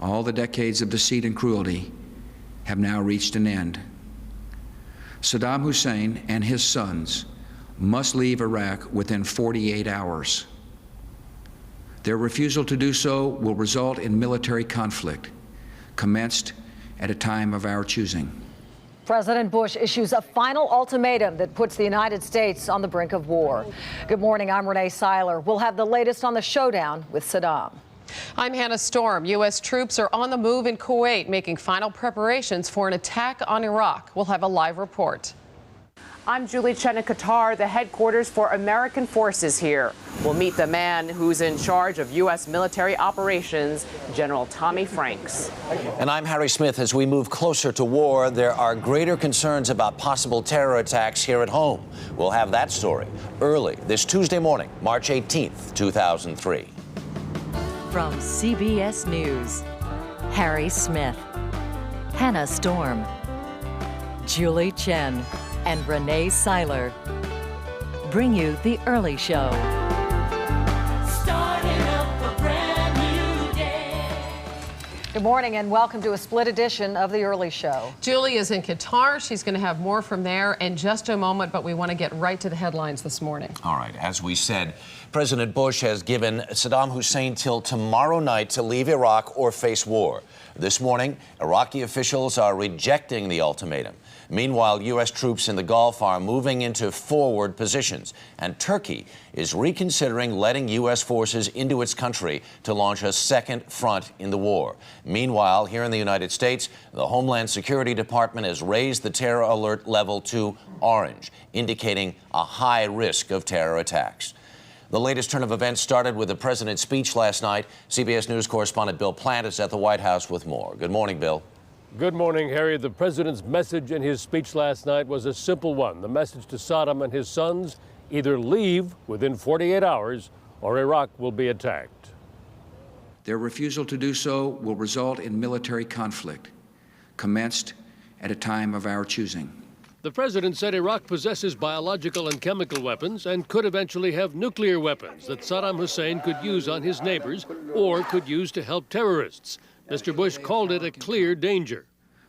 All the decades of deceit and cruelty have now reached an end. Saddam Hussein and his sons must leave Iraq within 48 hours. Their refusal to do so will result in military conflict, commenced at a time of our choosing. President Bush issues a final ultimatum that puts the United States on the brink of war. Good morning, I'm Renee Seiler. We'll have the latest on the showdown with Saddam. I'm Hannah Storm. U.S. troops are on the move in Kuwait, making final preparations for an attack on Iraq. We'll have a live report. I'm Julie Chen in Qatar, the headquarters for American forces here. We'll meet the man who's in charge of U.S. military operations, General Tommy Franks. And I'm Harry Smith. As we move closer to war, there are greater concerns about possible terror attacks here at home. We'll have that story early this Tuesday morning, March 18th, 2003. From CBS News, Harry Smith, Hannah Storm, Julie Chen, and Renee Seiler bring you The Early Show. Starting up a brand new day. Good morning and welcome to a split edition of The Early Show. Julie is in Qatar. She's going to have more from there in just a moment, but we want to get right to the headlines this morning. All right. As we said, President Bush has given Saddam Hussein till tomorrow night to leave Iraq or face war. This morning, Iraqi officials are rejecting the ultimatum. Meanwhile, U.S. troops in the Gulf are moving into forward positions, and Turkey is reconsidering letting U.S. forces into its country to launch a second front in the war. Meanwhile, here in the United States, the Homeland Security Department has raised the terror alert level to orange, indicating a high risk of terror attacks. The latest turn of events started with the president's speech last night. CBS News correspondent Bill Plant is at the White House with more. Good morning, Bill. Good morning, Harry. The president's message in his speech last night was a simple one. The message to Saddam and his sons: either leave within 48 hours or Iraq will be attacked. Their refusal to do so will result in military conflict, commenced at a time of our choosing. The president said Iraq possesses biological and chemical weapons and could eventually have nuclear weapons that Saddam Hussein could use on his neighbors or could use to help terrorists. Mr. Bush called it a clear danger.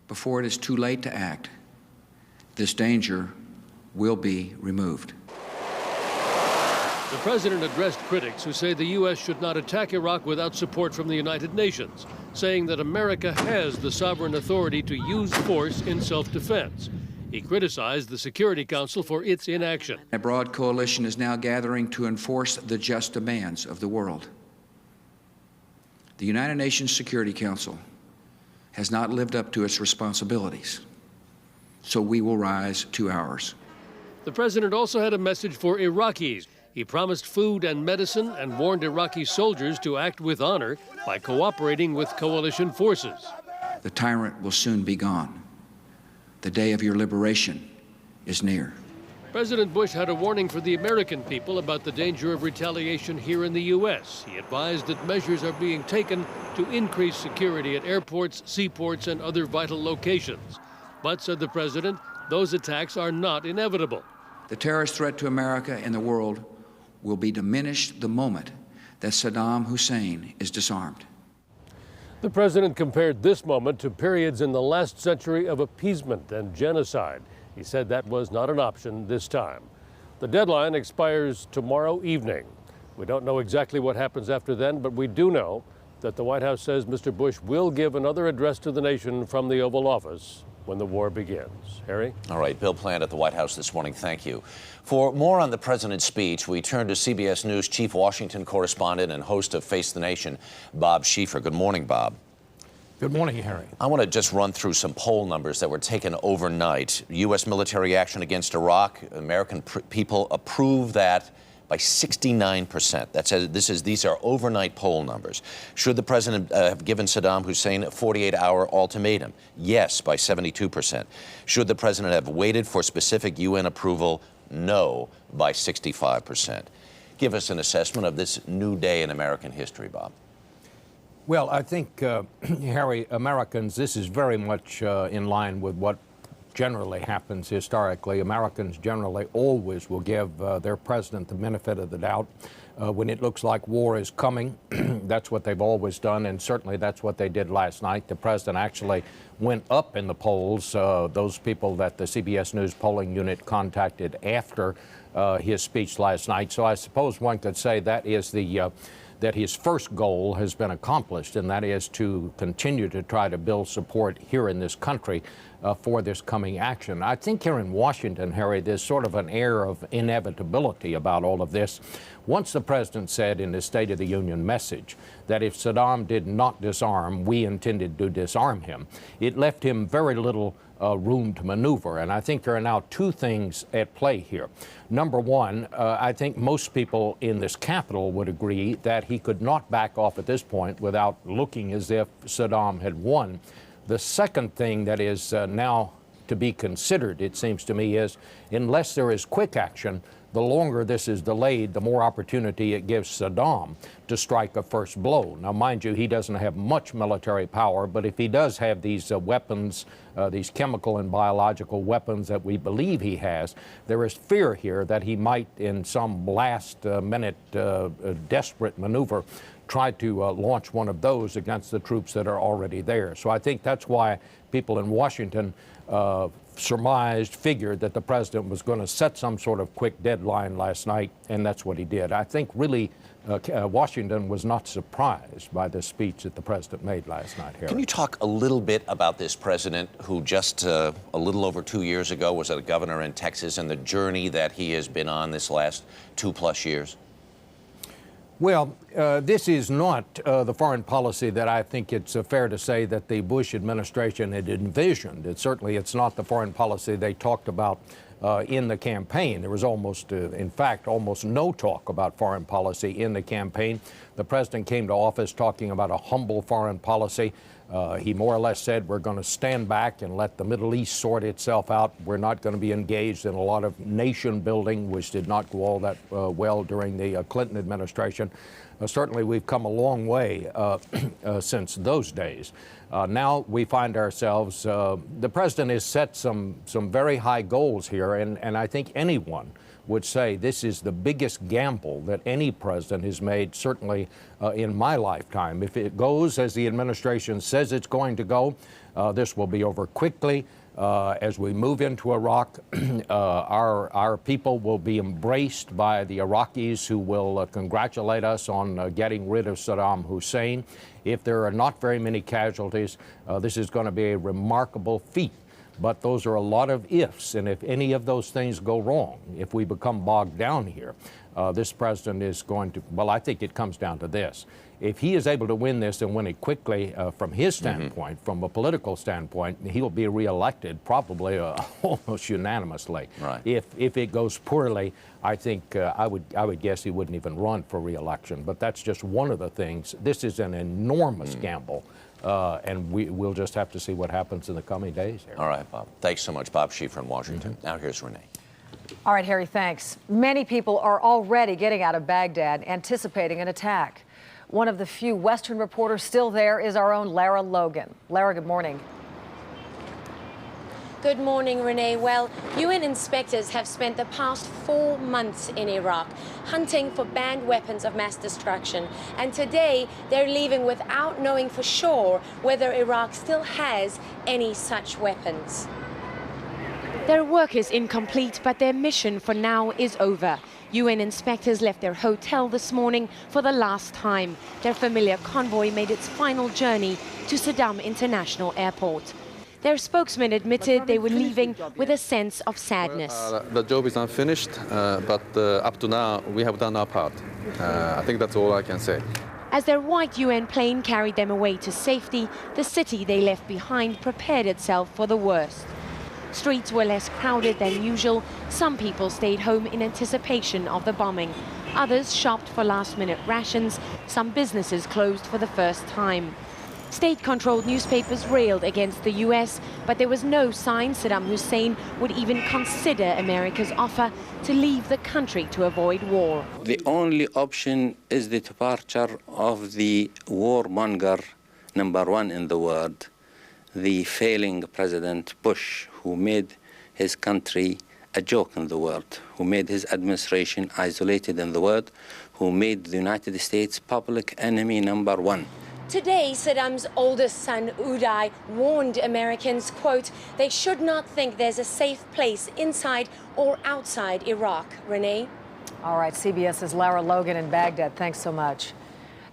Before it is too late to act, this danger will be removed. The president addressed critics who say the U.S. should not attack Iraq without support from the United Nations, saying that America has the sovereign authority to use force in self-defense. He criticized the Security Council for its inaction. A broad coalition is now gathering to enforce the just demands of the world. The United Nations Security Council has not lived up to its responsibilities, so we will rise to ours. The president also had a message for Iraqis. He promised food and medicine and warned Iraqi soldiers to act with honor by cooperating with coalition forces. The tyrant will soon be gone. The day of your liberation is near. President Bush had a warning for the American people about the danger of retaliation here in the U.S. He advised that measures are being taken to increase security at airports, seaports, and other vital locations. But, said the president, those attacks are not inevitable. The terrorist threat to America and the world will be diminished the moment that Saddam Hussein is disarmed. The president compared this moment to periods in the last century of appeasement and genocide. He said that was not an option this time. The deadline expires tomorrow evening. We don't know exactly what happens after then, but we do know that the White House says Mr. Bush will give another address to the nation from the Oval Office when the war begins. Harry? All right, Bill Plant at the White House this morning. Thank you. For more on the president's speech, we turn to CBS News chief Washington correspondent and host of Face the Nation, Bob Schieffer. Good morning, Bob. Good morning, Harry. I want to just run through some poll numbers that were taken overnight. U.S. military action against Iraq, American people approve that by 69%. These are overnight poll numbers. Should the president have given Saddam Hussein a 48-hour ultimatum? Yes, by 72%. Should the president have waited for specific UN approval? No, by 65%. Give us an assessment of this new day in American history, Bob. Well, I think, Harry, Americans, this is very much in line with what generally happens historically. Americans generally always will give their president the benefit of the doubt. when it looks like war is coming. That's what they've always done, and certainly that's what they did last night. The president actually went up in the polls, those people that the CBS News polling unit contacted after his speech last night. So I suppose one could say that is that his first goal has been accomplished, and that is to continue to try to build support here in this country for this coming action. I think here in Washington, Harry, there's sort of an air of inevitability about all of this. Once the president said in his State of the Union message that if Saddam did not disarm, we intended to disarm him, it left him very little room to maneuver. And I think there are now two things at play here. Number one, I think most people in this Capitol would agree that he could not back off at this point without looking as if Saddam had won. The second thing that is now to be considered, it seems to me, is unless there is quick action, the longer this is delayed, the more opportunity it gives Saddam to strike a first blow. Now, mind you, he doesn't have much military power, but if he does have these weapons, these chemical and biological weapons that we believe he has, there is fear here that he might, in some last-minute desperate maneuver, try to launch one of those against the troops that are already there. So I think that's why people in Washington figured that the president was going to set some sort of quick deadline last night, and that's what he did. I think really Washington was not surprised by the speech that the president made last night, Harry. Can you talk a little bit about this president who just a little over 2 years ago was a governor in Texas, and the journey that he has been on this last 2+ years? Well, this is not the foreign policy that I think it's fair to say that the Bush administration had envisioned. It's not the foreign policy they talked about in the campaign. There was almost, in fact, almost no talk about foreign policy in the campaign. The president came to office talking about a humble foreign policy. He more or less said, we're going to stand back and let the Middle East sort itself out. We're not going to be engaged in a lot of nation building, which did not go all that well during the Clinton administration. Certainly, we've come a long way since those days. Now we find ourselves, the president has set some very high goals here, and I think anyone would say this is the biggest gamble that any president has made, certainly in my lifetime. If it goes as the administration says it's going to go, this will be over quickly. As we move into Iraq, our people will be embraced by the Iraqis, who will congratulate us on getting rid of Saddam Hussein. If there are not very many casualties, this is going to be a remarkable feat. But those are a lot of ifs, and if any of those things go wrong, if we become bogged down here, this president is going to, well, I think it comes down to this. If he is able to win this and win it quickly from his standpoint, from a political standpoint, he'll be reelected probably almost unanimously. Right. If it goes poorly, I think I would guess he wouldn't even run for reelection. But that's just one of the things. This is an enormous gamble. And we'll just have to see what happens in the coming days here. All right, Bob. Thanks so much. Bob Schieffer in Washington. Now here's Renee. All right, Harry, thanks. Many people are already getting out of Baghdad, anticipating an attack. One of the few Western reporters still there is our own Lara Logan. Lara, good morning. Good morning, Renee. Well, UN inspectors have spent the past 4 months in Iraq hunting for banned weapons of mass destruction. And today, they're leaving without knowing for sure whether Iraq still has any such weapons. Their work is incomplete, but their mission for now is over. UN inspectors left their hotel this morning for the last time. Their familiar convoy made its final journey to Saddam International Airport. Their spokesman admitted they were leaving with a sense of sadness. The job is unfinished, but up to now, we have done our part. I think that's all I can say. As their white UN plane carried them away to safety, the city they left behind prepared itself for the worst. Streets were less crowded than usual. Some people stayed home in anticipation of the bombing. Others shopped for last-minute rations. Some businesses closed for the first time. State-controlled newspapers railed against the U.S., but there was no sign Saddam Hussein would even consider America's offer to leave the country to avoid war. The only option is the departure of the warmonger #1 in the world, the failing President Bush, who made his country a joke in the world, who made his administration isolated in the world, who made the United States public enemy number one. Today, Saddam's oldest son, Uday, warned Americans, quote, they should not think there's a safe place inside or outside Iraq. Renee? All right, CBS's Lara Logan in Baghdad. Thanks so much.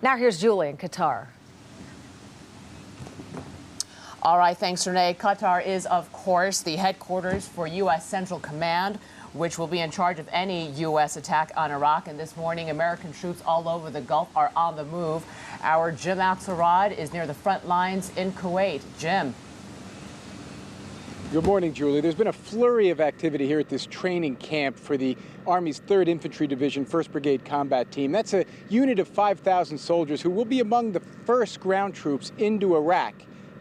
Now here's Julie in Qatar. All right, thanks, Renee. Qatar is, of course, the headquarters for U.S. Central Command, which will be in charge of any U.S. attack on Iraq. And this morning, American troops all over the Gulf are on the move. Our Jim Axelrod is near the front lines in Kuwait. Jim. Good morning, Julie. There's been a flurry of activity here at this training camp for the Army's 3rd Infantry Division, 1st Brigade Combat Team. That's a unit of 5,000 soldiers who will be among the first ground troops into Iraq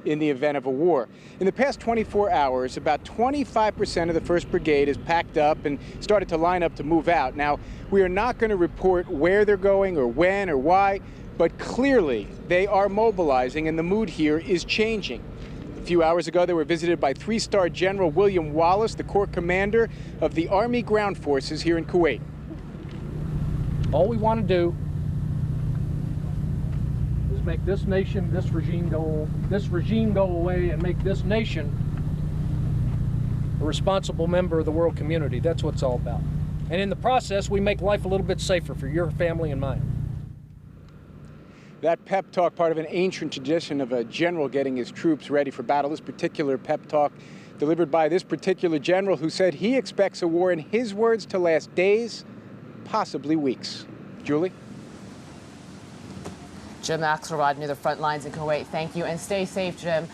in the event of a war. In the past 24 hours, about 25% of the 1st Brigade is packed up and started to line up to move out. Now, we are not going to report where they're going or when or why, but clearly they are mobilizing and the mood here is changing. A few hours ago, they were visited by 3-star General William Wallace, the Corps Commander of the Army Ground Forces here in Kuwait. All we want to do is make this nation, this regime go away and make this nation a responsible member of the world community. That's what it's all about. And in the process, we make life a little bit safer for your family and mine. That pep talk, part of an ancient tradition of a general getting his troops ready for battle. This particular pep talk delivered by this particular general who said he expects a war, in his words, to last days, possibly weeks. Julie? Jim Axelrod near the front lines in Kuwait. Thank you, and stay safe, Jim.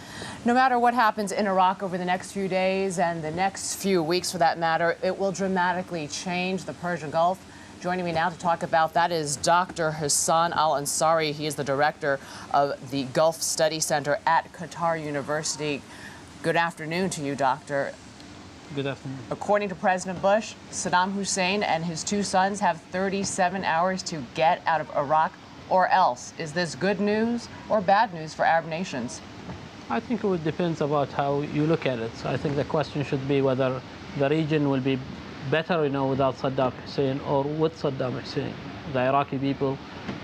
No matter what happens in Iraq over the next few days and the next few weeks for that matter, it will dramatically change the Persian Gulf. Joining me now to talk about that is Dr. Hassan Al-Ansari. He is the director of the Gulf Study Center at Qatar University. Good afternoon to you, Doctor. Good afternoon. According to President Bush, Saddam Hussein and his 2 sons have 37 hours to get out of Iraq or else. Is this good news or bad news for Arab nations? I think it depends about how you look at it. I think the question should be whether the region will be better, without Saddam Hussein or with Saddam Hussein. The Iraqi people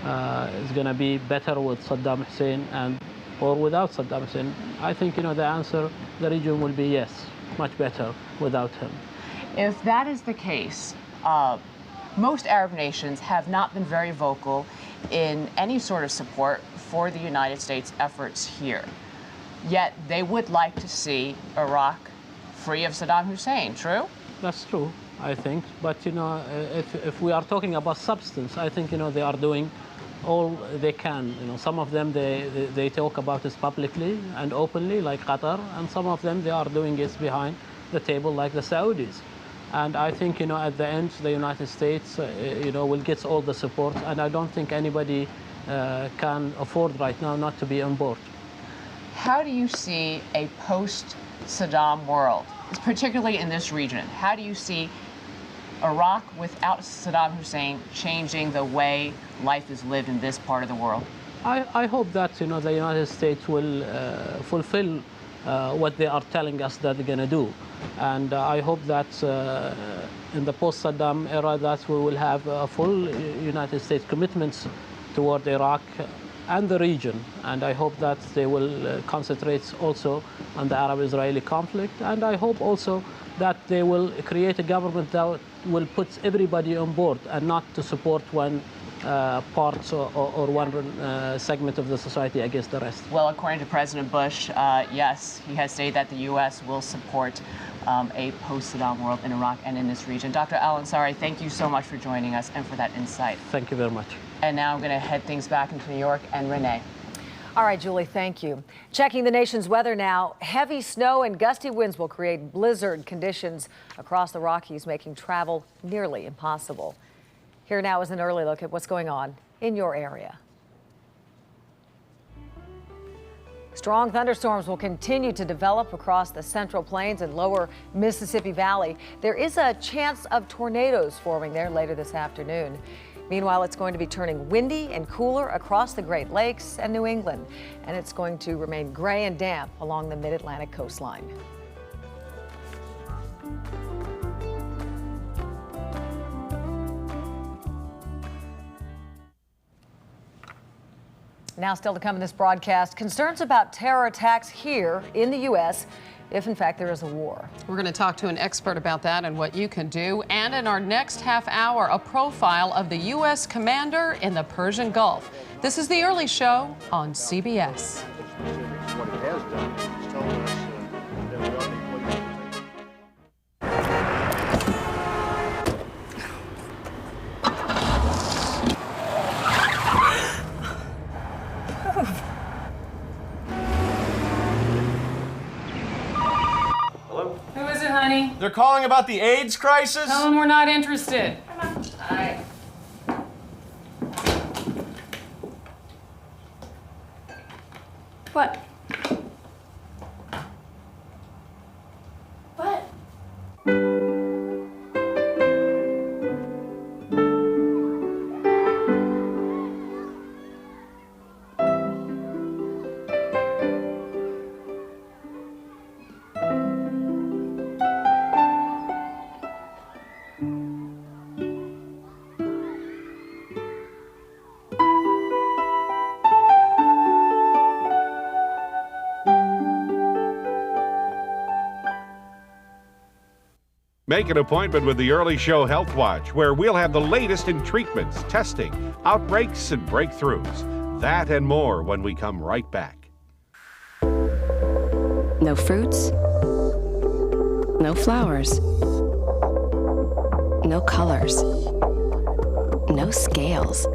is going to be better with Saddam Hussein or without Saddam Hussein. I think, the answer, the region will be yes, much better without him. If that is the case, most Arab nations have not been very vocal in any sort of support for the United States efforts here. Yet they would like to see Iraq free of Saddam Hussein, true? That's true, I think. But, if we are talking about substance, I think, they are doing all they can. Some of them, they talk about this publicly and openly, like Qatar, and some of them, they are doing it behind the table, like the Saudis. And I think, at the end, the United States, will get all the support, and I don't think anybody can afford right now not to be on board. How do you see a post-Saddam world, particularly in this region? How do you see Iraq without Saddam Hussein changing the way life is lived in this part of the world? I hope that, the United States will fulfill what they are telling us that they're going to do. And I hope that in the post-Saddam era that we will have a full United States commitments toward Iraq and the region. And I hope that they will concentrate also on the Arab-Israeli conflict. And I hope also that they will create a government that will put everybody on board and not to support one part or one segment of the society against the rest. Well, according to President Bush, yes, he has stated that the U.S. will support a post-Saddam world in Iraq and in this region. Dr. Al-Ansari, thank you so much for joining us and for that insight. Thank you very much. And now I'm going to head things back into New York and Renee. All right, Julie, thank you. Checking the nation's weather now. Heavy snow and gusty winds will create blizzard conditions across the Rockies, making travel nearly impossible. Here now is an early look at what's going on in your area. Strong thunderstorms will continue to develop across the Central Plains and lower Mississippi Valley. There is a chance of tornadoes forming there later this afternoon. Meanwhile, it's going to be turning windy and cooler across the Great Lakes and New England, and it's going to remain gray and damp along the mid-Atlantic coastline. Now, still to come in this broadcast, concerns about terror attacks here in the U.S. if, in fact, there is a war. We're going to talk to an expert about that and what you can do. And in our next half hour, a profile of the U.S. commander in the Persian Gulf. This is The Early Show on CBS. Who is it, honey? They're calling about the AIDS crisis? Tell them we're not interested. Hi. What? What? Make an appointment with the Early Show Health Watch, where we'll have the latest in treatments, testing, outbreaks, and breakthroughs. That and more when we come right back. No fruits, no flowers, no colors, no scales.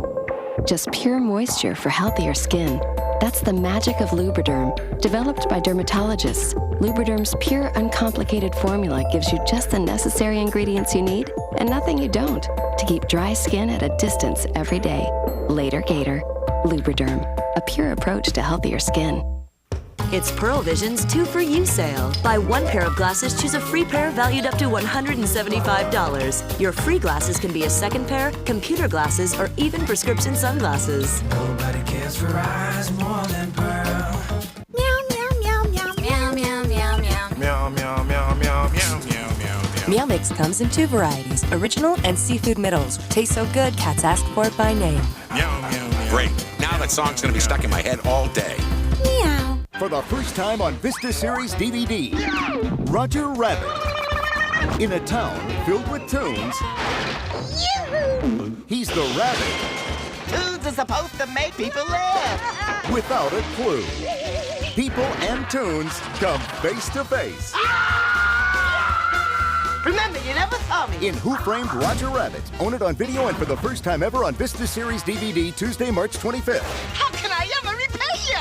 Just pure moisture for healthier skin. That's the magic of Lubriderm. Developed by dermatologists, Lubriderm's pure, uncomplicated formula gives you just the necessary ingredients you need and nothing you don't to keep dry skin at a distance every day. Later Gator. Lubriderm, a pure approach to healthier skin. It's Pearl Vision's 2 for You sale. Buy 1 pair of glasses, choose a free pair valued up to $175. Your free glasses can be a second pair, computer glasses, or even prescription sunglasses. Nobody cares for eyes more than Pearl. Meow, meow, meow, meow, meow, meow, meow, meow. Meow, meow, meow, meow, meow, meow, meow. Meow Mix comes in 2 varieties, original and seafood middles. Tastes so good, cats ask for it by name. Meow, meow, meow. Great. Now that song's going to be stuck in my head all day. Meow. For the first time on Vista Series DVD, Roger Rabbit. In a town filled with tunes, he's the rabbit. Tunes are supposed to make people laugh. Without a clue. People and tunes come face to face. Remember, you never saw me. In Who Framed Roger Rabbit? Own it on video and for the first time ever on Vista Series DVD, Tuesday, March 25th. How can I ever repay you?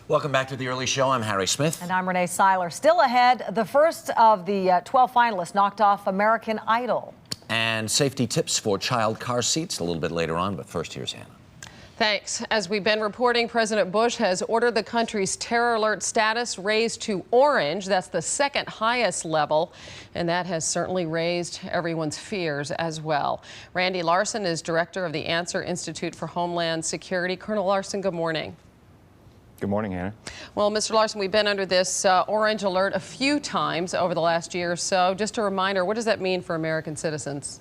Welcome back to The Early Show. I'm Harry Smith. And I'm Renee Seiler. Still ahead, the first of the 12 finalists knocked off American Idol. And safety tips for child car seats a little bit later on, but first here's Hannah. Thanks. As we've been reporting, President Bush has ordered the country's terror alert status raised to orange. That's the second highest level, and that has certainly raised everyone's fears as well. Randy Larson is director of the Answer Institute for Homeland Security. Colonel Larson, good morning. Good morning, Hannah. Well, Mr. Larson, we've been under this orange alert a few times over the last year or so. Just a reminder, what does that mean for American citizens?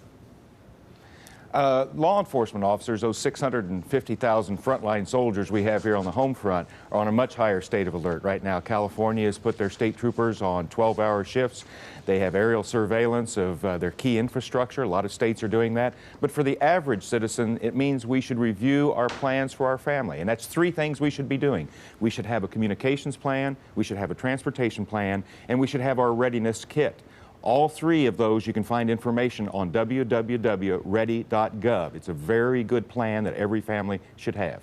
Law enforcement officers, those 650,000 frontline soldiers we have here on the home front, are on a much higher state of alert. Right now, California has put their state troopers on 12-hour shifts. They have aerial surveillance of their key infrastructure. A lot of states are doing that. But for the average citizen, it means we should review our plans for our family. And that's 3 things we should be doing. We should have a communications plan, we should have a transportation plan, and we should have our readiness kit. All 3 of those you can find information on www.ready.gov. It's a very good plan that every family should have.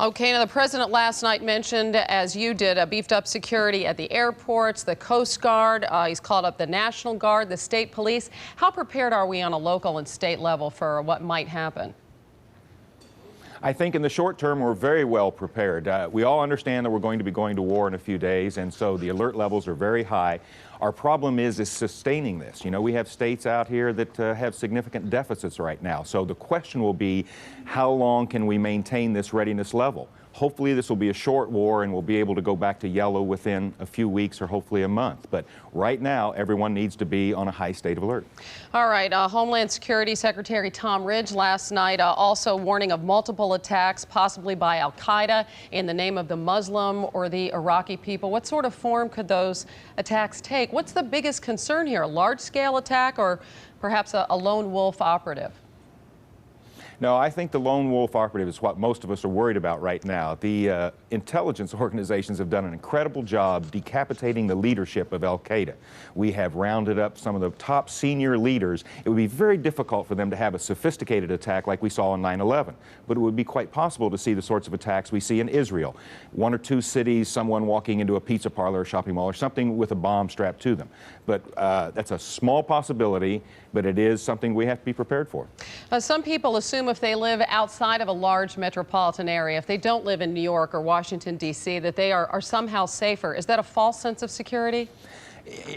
Okay, now the president last night mentioned, as you did, beefed up security at the airports, the Coast Guard. He's called up the National Guard, the state police. How prepared are we on a local and state level for what might happen? I think in the short term, we're very well prepared. We all understand that we're going to be going to war in a few days, and so the alert levels are very high. Our problem is sustaining this. You know, we have states out here that have significant deficits right now. So the question will be, how long can we maintain this readiness level? Hopefully this will be a short war and we'll be able to go back to yellow within a few weeks or hopefully a month. But right now, everyone needs to be on a high state of alert. All right, Homeland Security Secretary Tom Ridge last night also warning of multiple attacks, possibly by al-Qaeda in the name of the Muslim or the Iraqi people. What sort of form could those attacks take? What's the biggest concern here, a large-scale attack or perhaps a lone wolf operative? No, I think the lone wolf operative is what most of us are worried about right now. The intelligence organizations have done an incredible job decapitating the leadership of al-Qaeda. We have rounded up some of the top senior leaders. It would be very difficult for them to have a sophisticated attack like we saw on 9/11, but it would be quite possible to see the sorts of attacks we see in Israel. 1 or 2 cities, someone walking into a pizza parlor or shopping mall or something with a bomb strapped to them. But that's a small possibility, but it is something we have to be prepared for. Some people assume if they live outside of a large metropolitan area, if they don't live in New York or Washington, D.C., that they are somehow safer. Is that a false sense of security?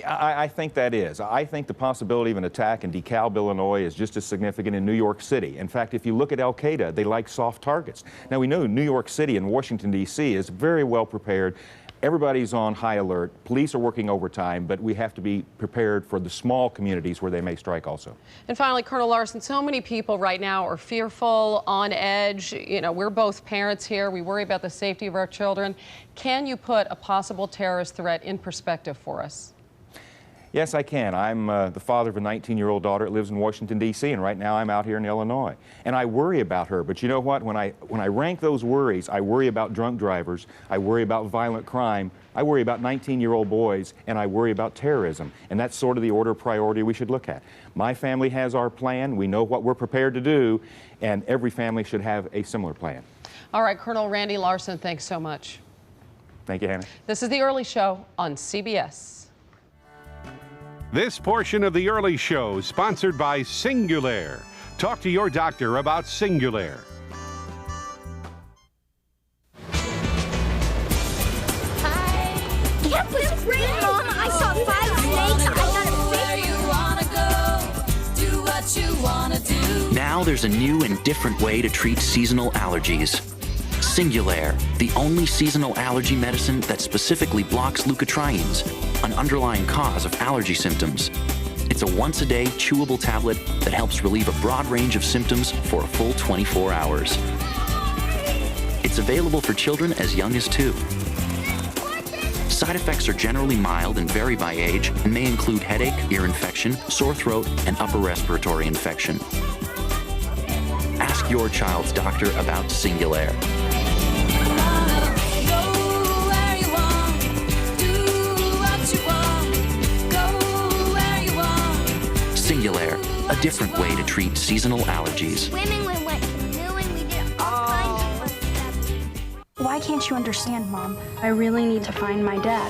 I think that is. I think the possibility of an attack in DeKalb, Illinois is just as significant in New York City. In fact, if you look at al-Qaeda, they like soft targets. Now, we know New York City and Washington, D.C. is very well prepared. Everybody's on high alert. Police are working overtime, but we have to be prepared for the small communities where they may strike also. And finally, Colonel Larson, so many people right now are fearful, on edge. You know, we're both parents here. We worry about the safety of our children. Can you put a possible terrorist threat in perspective for us? Yes, I can. I'm the father of a 19-year-old daughter that lives in Washington, D.C., and right now I'm out here in Illinois. And I worry about her, but you know what? When I rank those worries, I worry about drunk drivers, I worry about violent crime, I worry about 19-year-old boys, and I worry about terrorism. And that's sort of the order of priority we should look at. My family has our plan. We know what we're prepared to do, and every family should have a similar plan. All right, Colonel Randy Larson, thanks so much. Thank you, Hannah. This is The Early Show on CBS. This portion of The Early Show sponsored by Singulair. Talk to your doctor about Singulair. That was great, Mom. I saw 5 snakes. I got a fish. Do what you wanna do. Now there's a new and different way to treat seasonal allergies. Singulair, the only seasonal allergy medicine that specifically blocks leukotrienes, an underlying cause of allergy symptoms. It's a once-a-day chewable tablet that helps relieve a broad range of symptoms for a full 24 hours. It's available for children as young as 2. Side effects are generally mild and vary by age and may include headache, ear infection, sore throat, and upper respiratory infection. Ask your child's doctor about Singulair. Singulair, a different way to treat seasonal allergies. Swimming, we went canoeing, we did all kinds of fun stuff. Why can't you understand, Mom? I really need to find my dad.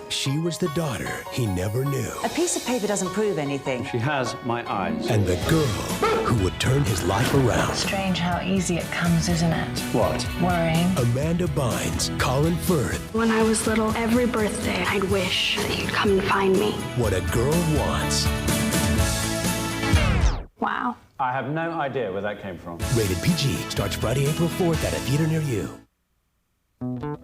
She was the daughter he never knew. A piece of paper doesn't prove anything. She has my eyes. And the girl who would turn his life around. Strange how easy it comes, isn't it? What? Worrying. Amanda Bynes, Colin Firth. When I was little, every birthday, I'd wish that you'd come and find me. What a girl wants. Wow. I have no idea where that came from. Rated PG. Starts Friday, April 4th at a theater near you.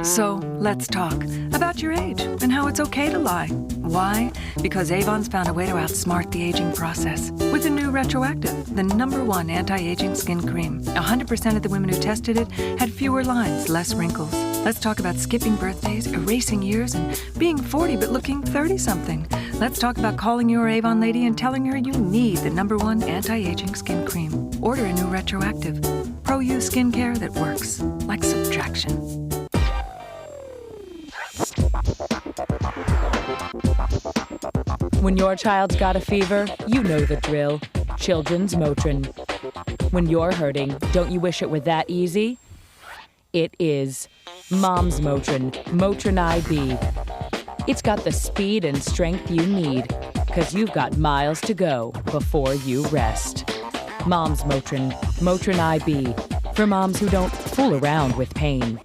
So, let's talk about your age and how it's okay to lie. Why? Because Avon's found a way to outsmart the aging process. With a new Retroactive, the #1 anti-aging skin cream. 100% of the women who tested it had fewer lines, less wrinkles. Let's talk about skipping birthdays, erasing years, and being 40 but looking 30-something. Let's talk about calling your Avon lady and telling her you need the #1 anti-aging skin cream. Order a new Retroactive. Pro-U skincare that works like subtraction. When your child's got a fever, you know the drill. Children's Motrin. When you're hurting, don't you wish it were that easy? It is. Mom's Motrin, Motrin IB. It's got the speed and strength you need, because you've got miles to go before you rest. Mom's Motrin, Motrin IB. For moms who don't fool around with pain.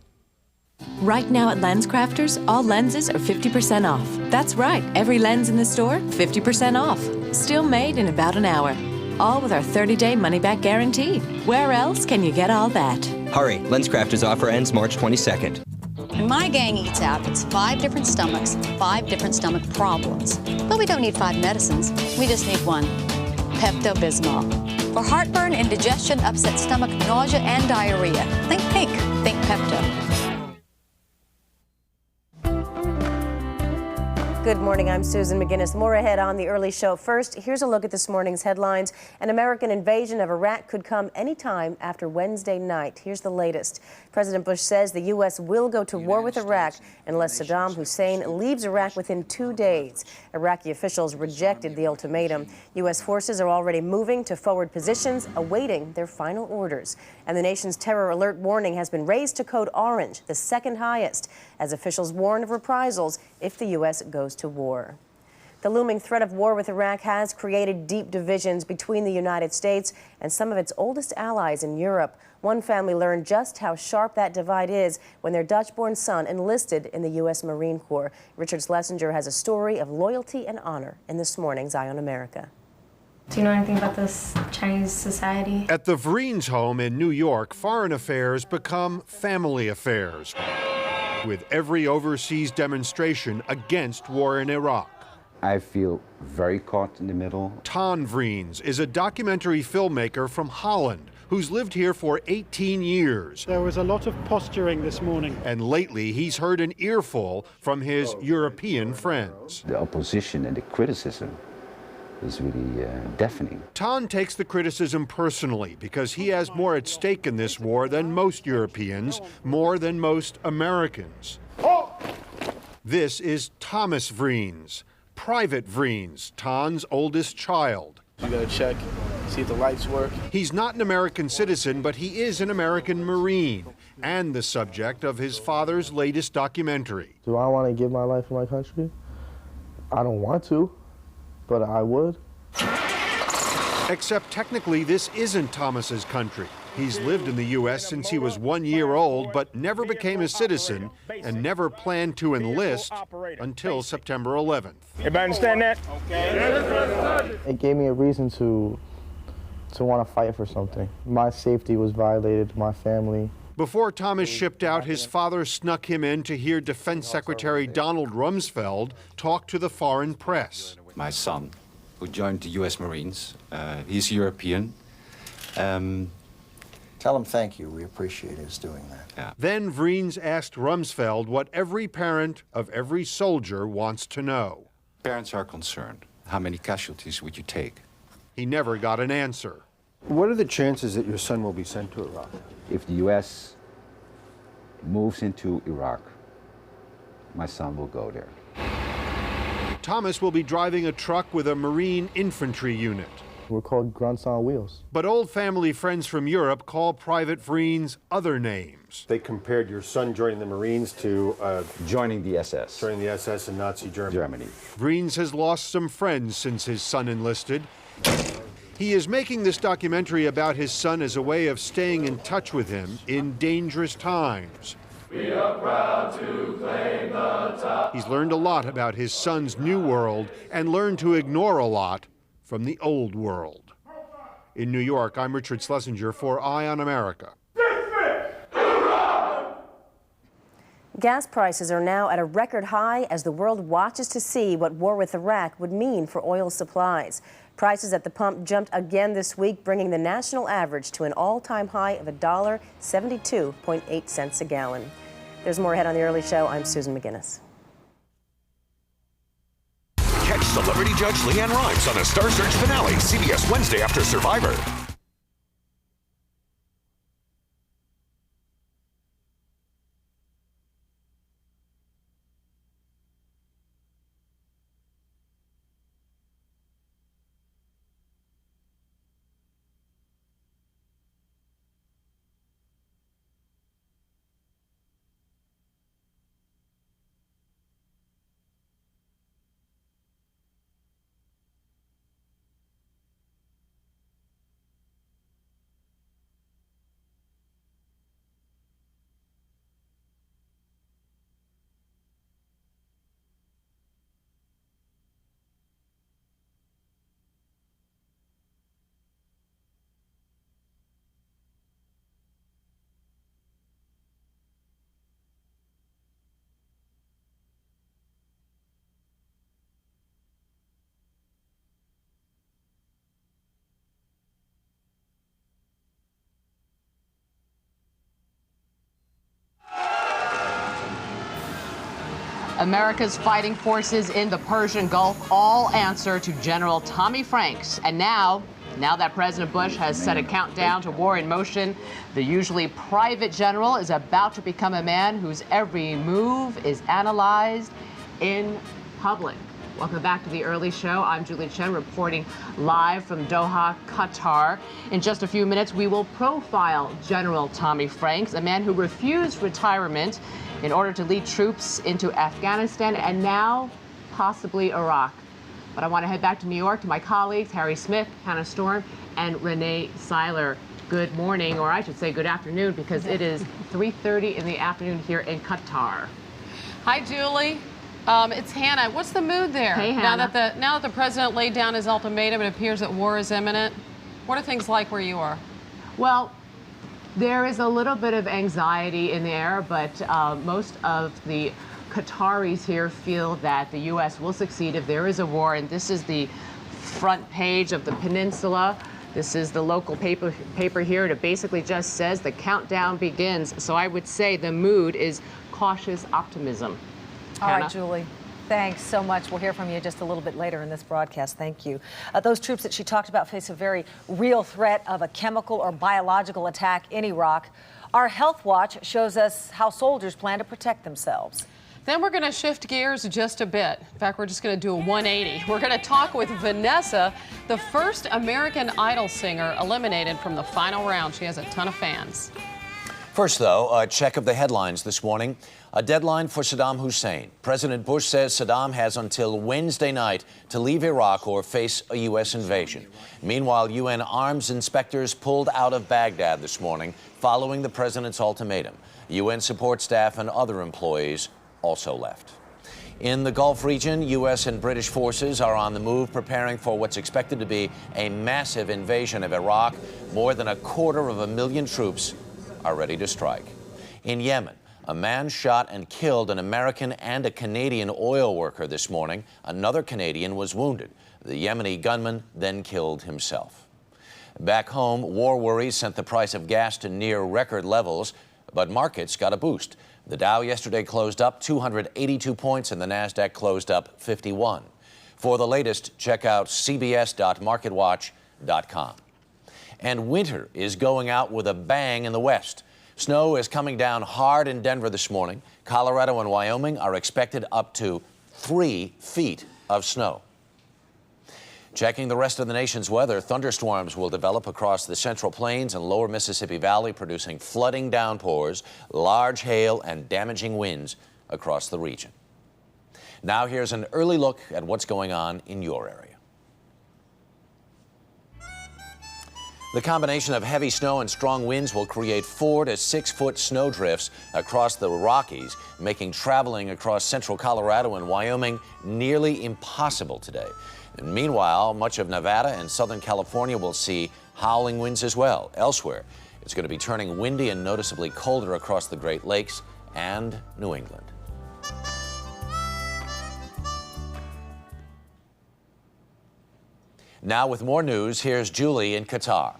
Right now at LensCrafters, all lenses are 50% off. That's right, every lens in the store, 50% off. Still made in about an hour. All with our 30-day money-back guarantee. Where else can you get all that? Hurry, LensCrafters offer ends March 22nd. When my gang eats out, it's 5 different stomachs, 5 different stomach problems. But we don't need 5 medicines. We just need one. Pepto-Bismol. For heartburn, indigestion, upset stomach, nausea, and diarrhea. Think pink. Think Pepto. Good morning, I'm Susan McGinnis. More ahead on the early show. First, here's a look at this morning's headlines. An American invasion of Iraq could come anytime after Wednesday night. Here's the latest. President Bush says the U.S. will go to war with Iraq unless Saddam Hussein leaves Iraq within 2 days. Iraqi officials rejected the ultimatum. U.S. forces are already moving to forward positions, awaiting their final orders. And the nation's terror alert warning has been raised to code orange, the second highest, as officials warn of reprisals if the U.S. goes to war. The looming threat of war with Iraq has created deep divisions between the United States and some of its oldest allies in Europe. One family learned just how sharp that divide is when their Dutch-born son enlisted in the U.S. Marine Corps. Richard Schlesinger has a story of loyalty and honor in this morning's Eye on America. Do you know anything about this Chinese society? At the Vreens home in New York, foreign affairs become family affairs, with every overseas demonstration against war in Iraq. I feel very caught in the middle. Ton Vreens is a documentary filmmaker from Holland who's lived here for 18 years. There was a lot of posturing this morning. And lately, he's heard an earful from his European friends. The opposition and the criticism is really deafening. Ton takes the criticism personally because he has more at stake in this war than most Europeans, more than most Americans. This is Thomas Vreens, Private Vreens, Ton's oldest child. You gotta check, see if the lights work. He's not an American citizen, but he is an American Marine and the subject of his father's latest documentary. Do I want to give my life for my country? I don't want to, but I would. Except technically, this isn't Thomas's country. He's lived in the U.S. since he was 1 year old, but never became a citizen and never planned to enlist until September 11th. Everybody understand that? Okay. It gave me a reason to want to fight for something. My safety was violated, my family. Before Thomas shipped out, his father snuck him in to hear Defense Secretary Donald Rumsfeld talk to the foreign press. My son, who joined the U.S. Marines, he's European. Tell him thank you. We appreciate his doing that. Yeah. Then Vreens asked Rumsfeld what every parent of every soldier wants to know. Parents are concerned. How many casualties would you take? He never got an answer. What are the chances that your son will be sent to Iraq? If the U.S. moves into Iraq, my son will go there. Thomas will be driving a truck with a Marine infantry unit. We're called grunts on wheels. But old family friends from Europe call Private Vreens other names. They compared your son joining the Marines to joining the SS. Joining the SS in Nazi Germany. Vreens has lost some friends since his son enlisted. He is making this documentary about his son as a way of staying in touch with him in dangerous times. We are proud to claim the top. He's learned a lot about his son's new world and learned to ignore a lot from the old world. In New York, I'm Richard Schlesinger for Eye on America. Gas prices are now at a record high as the world watches to see what war with Iraq would mean for oil supplies. Prices at the pump jumped again this week, bringing the national average to an all-time high of $1.72.8 a gallon. There's more ahead on the early show. I'm Susan McGinnis. Catch celebrity judge Leanne Rimes on a Star Search finale, CBS Wednesday after Survivor. America's fighting forces in the Persian Gulf all answer to General Tommy Franks. And now that President Bush has set a countdown to war in motion, the usually private general is about to become a man whose every move is analyzed in public. Welcome back to the Early Show. I'm Julie Chen reporting live from Doha, Qatar. In just a few minutes, we will profile General Tommy Franks, a man who refused retirement in order to lead troops into Afghanistan and now possibly Iraq. But I want to head back to New York to my colleagues, Harry Smith, Hannah Storm, and Renee Seiler. Good morning, or I should say good afternoon, because it is 3:30 in the afternoon here in Qatar. Hi, Julie. It's Hannah. What's the mood there? Hey, Hannah. Now that the president laid down his ultimatum, it appears that war is imminent. What are things like where you are? Well, there is a little bit of anxiety in the air, but most of the Qataris here feel that the U.S. will succeed if there is a war, and this is the front page of the Peninsula. This is the local paper here, and it basically just says the countdown begins. So I would say the mood is cautious optimism. All right, Julie. Thanks so much. We'll hear from you just a little bit later in this broadcast. Thank you. Those troops that she talked about face a very real threat of a chemical or biological attack in Iraq. Our Health Watch shows us how soldiers plan to protect themselves. Then we're going to shift gears just a bit. In fact, we're just going to do a 180. We're going to talk with Vanessa, the first American Idol singer eliminated from the final round. She has a ton of fans. First, though, a check of the headlines this morning. A deadline for Saddam Hussein. President Bush says Saddam has until Wednesday night to leave Iraq or face a U.S. invasion. Meanwhile, UN arms inspectors pulled out of Baghdad this morning following the president's ultimatum. UN support staff and other employees also left. In the Gulf region, U.S. and British forces are on the move, preparing for what's expected to be a massive invasion of Iraq. More than 250,000 troops are ready to strike. In Yemen, a man shot and killed an American and a Canadian oil worker this morning. Another Canadian was wounded. The Yemeni gunman then killed himself. Back home, war worries sent the price of gas to near record levels, but markets got a boost. The Dow yesterday closed up 282 points and the NASDAQ closed up 51. For the latest, check out cbs.marketwatch.com. And winter is going out with a bang in the West. Snow is coming down hard in Denver this morning. Colorado and Wyoming are expected up to 3 feet of snow. Checking the rest of the nation's weather, thunderstorms will develop across the Central Plains and lower Mississippi Valley, producing flooding downpours, large hail, and damaging winds across the region. Now here's an early look at what's going on in your area. The combination of heavy snow and strong winds will create 4 to 6 foot snow drifts across the Rockies, making traveling across central Colorado and Wyoming nearly impossible today. And meanwhile, much of Nevada and Southern California will see howling winds as well. Elsewhere, it's going to be turning windy and noticeably colder across the Great Lakes and New England. Now with more news, here's Julie in Qatar.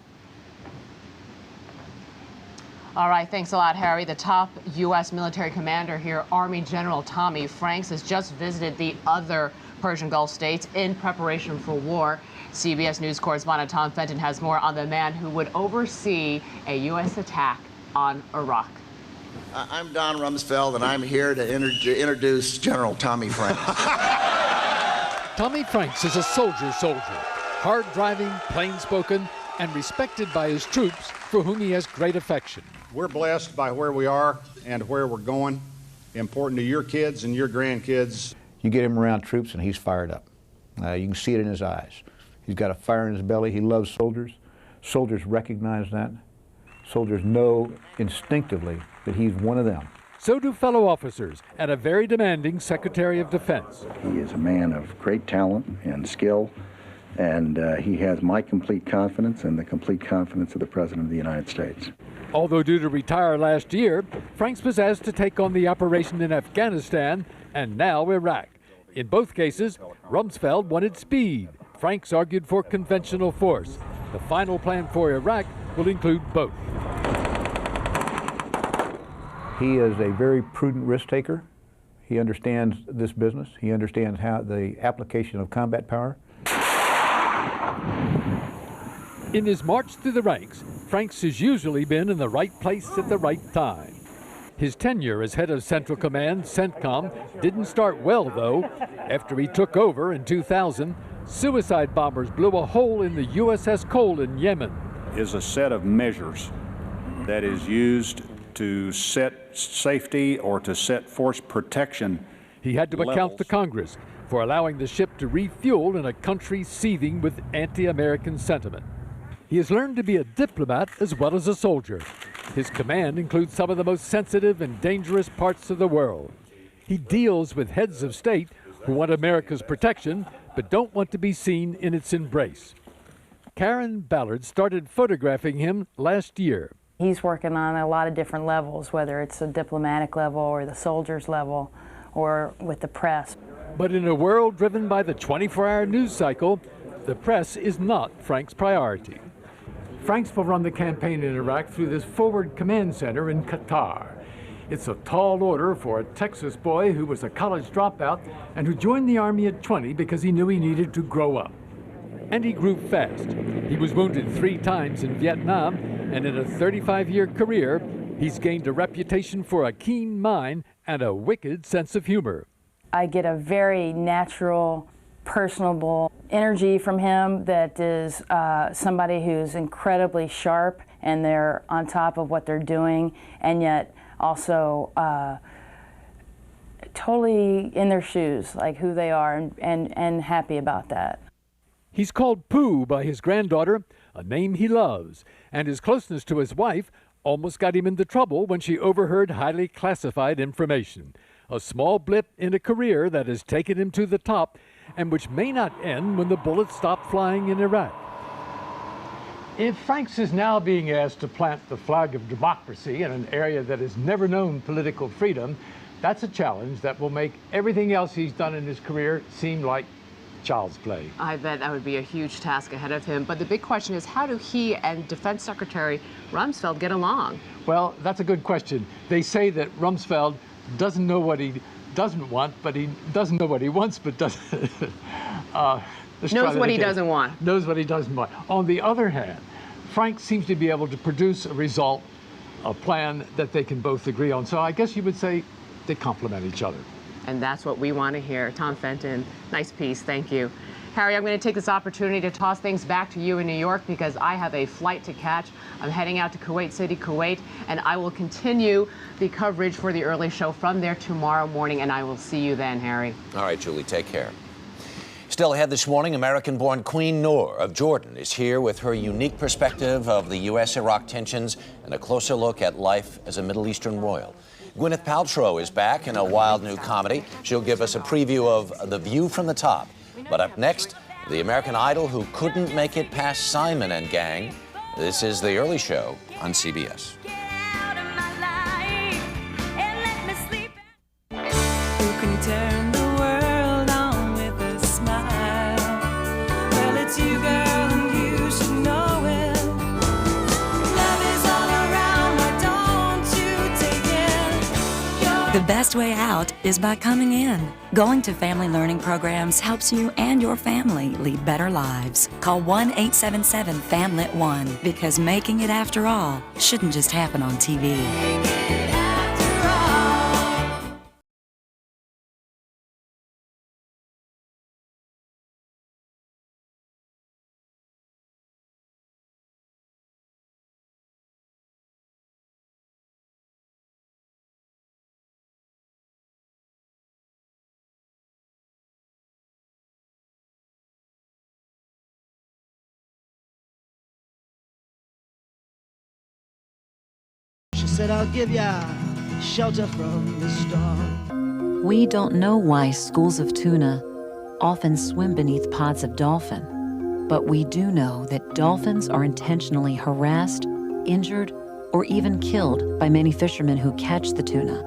All right, thanks a lot, Harry. The top U.S. military commander here, Army General Tommy Franks, has just visited the other Persian Gulf states in preparation for war. CBS News correspondent Tom Fenton has more on the man who would oversee a U.S. attack on Iraq. I'm Don Rumsfeld, and I'm here to introduce General Tommy Franks. Tommy Franks is a soldier's soldier, hard-driving, plain-spoken, and respected by his troops, for whom he has great affection. We're blessed by where we are and where we're going. Important to your kids and your grandkids. You get him around troops and he's fired up. You can see it in his eyes. He's got a fire in his belly. He loves soldiers. Soldiers recognize that. Soldiers know instinctively that he's one of them. So do fellow officers and a very demanding Secretary of Defense. He is a man of great talent and skill, and he has my complete confidence and the complete confidence of the President of the United States. Although due to retire last year, Franks was asked to take on the operation in Afghanistan and now Iraq. In both cases, Rumsfeld wanted speed. Franks argued for conventional force. The final plan for Iraq will include both. He is a very prudent risk taker. He understands this business. He understands how the application of combat power. In his march through the ranks, Franks has usually been in the right place at the right time. His tenure as head of Central Command, CENTCOM, didn't start well, though. After he took over in 2000, suicide bombers blew a hole in the USS Cole in Yemen. Is a set of measures that is used to set safety or to set force protection. He had to account to Congress for allowing the ship to refuel in a country seething with anti-American sentiment. He has learned to be a diplomat as well as a soldier. His command includes some of the most sensitive and dangerous parts of the world. He deals with heads of state who want America's protection but don't want to be seen in its embrace. Karen Ballard started photographing him last year. He's working on a lot of different levels, whether it's a diplomatic level or the soldiers level or with the press. But in a world driven by the 24-hour news cycle, the press is not Frank's priority. Franks will run the campaign in Iraq through this forward command center in Qatar. It's a tall order for a Texas boy who was a college dropout and who joined the Army at 20 because he knew he needed to grow up. And he grew fast. He was wounded 3 times in Vietnam, and in a 35-year career, he's gained a reputation for a keen mind and a wicked sense of humor. I get a very natural, personable energy from him that is somebody who's incredibly sharp and they're on top of what they're doing, and yet also totally in their shoes, like who they are, and happy about that. He's called Pooh by his granddaughter, a name he loves, and his closeness to his wife almost got him into trouble when she overheard highly classified information. A small blip in a career that has taken him to the top and which may not end when the bullets stop flying in Iraq. If Franks is now being asked to plant the flag of democracy in an area that has never known political freedom, that's a challenge that will make everything else he's done in his career seem like child's play. I bet that would be a huge task ahead of him. But the big question is, how do he and Defense Secretary Rumsfeld get along? Well, that's a good question. They say that Rumsfeld doesn't know what he doesn't want, but he doesn't know what he wants, but doesn't. Knows what he doesn't want. Knows what he doesn't want. On the other hand, Frank seems to be able to produce a result, a plan that they can both agree on. So I guess you would say they complement each other. And that's what we want to hear. Tom Fenton, nice piece, thank you. Harry, I'm going to take this opportunity to toss things back to you in New York because I have a flight to catch. I'm heading out to Kuwait City, Kuwait, and I will continue the coverage for the early show from there tomorrow morning, and I will see you then, Harry. All right, Julie, take care. Still ahead this morning, American-born Queen Noor of Jordan is here with her unique perspective of the U.S.-Iraq tensions and a closer look at life as a Middle Eastern royal. Gwyneth Paltrow is back in a wild new comedy. She'll give us a preview of The View from the Top. But up next, the American Idol who couldn't make it past Simon and gang. This is The Early Show on CBS. Who can turn the world on with a smile? Well, it's you, girl, and you should know it. Love is all around, why don't you take it? The best way out is by coming in. Going to family learning programs helps you and your family lead better lives. Call 1-877-FAMLIT-1 because making it after all shouldn't just happen on TV. She said, I'll give ya shelter from the storm. We don't know why schools of tuna often swim beneath pods of dolphin, but we do know that dolphins are intentionally harassed, injured, or even killed by many fishermen who catch the tuna.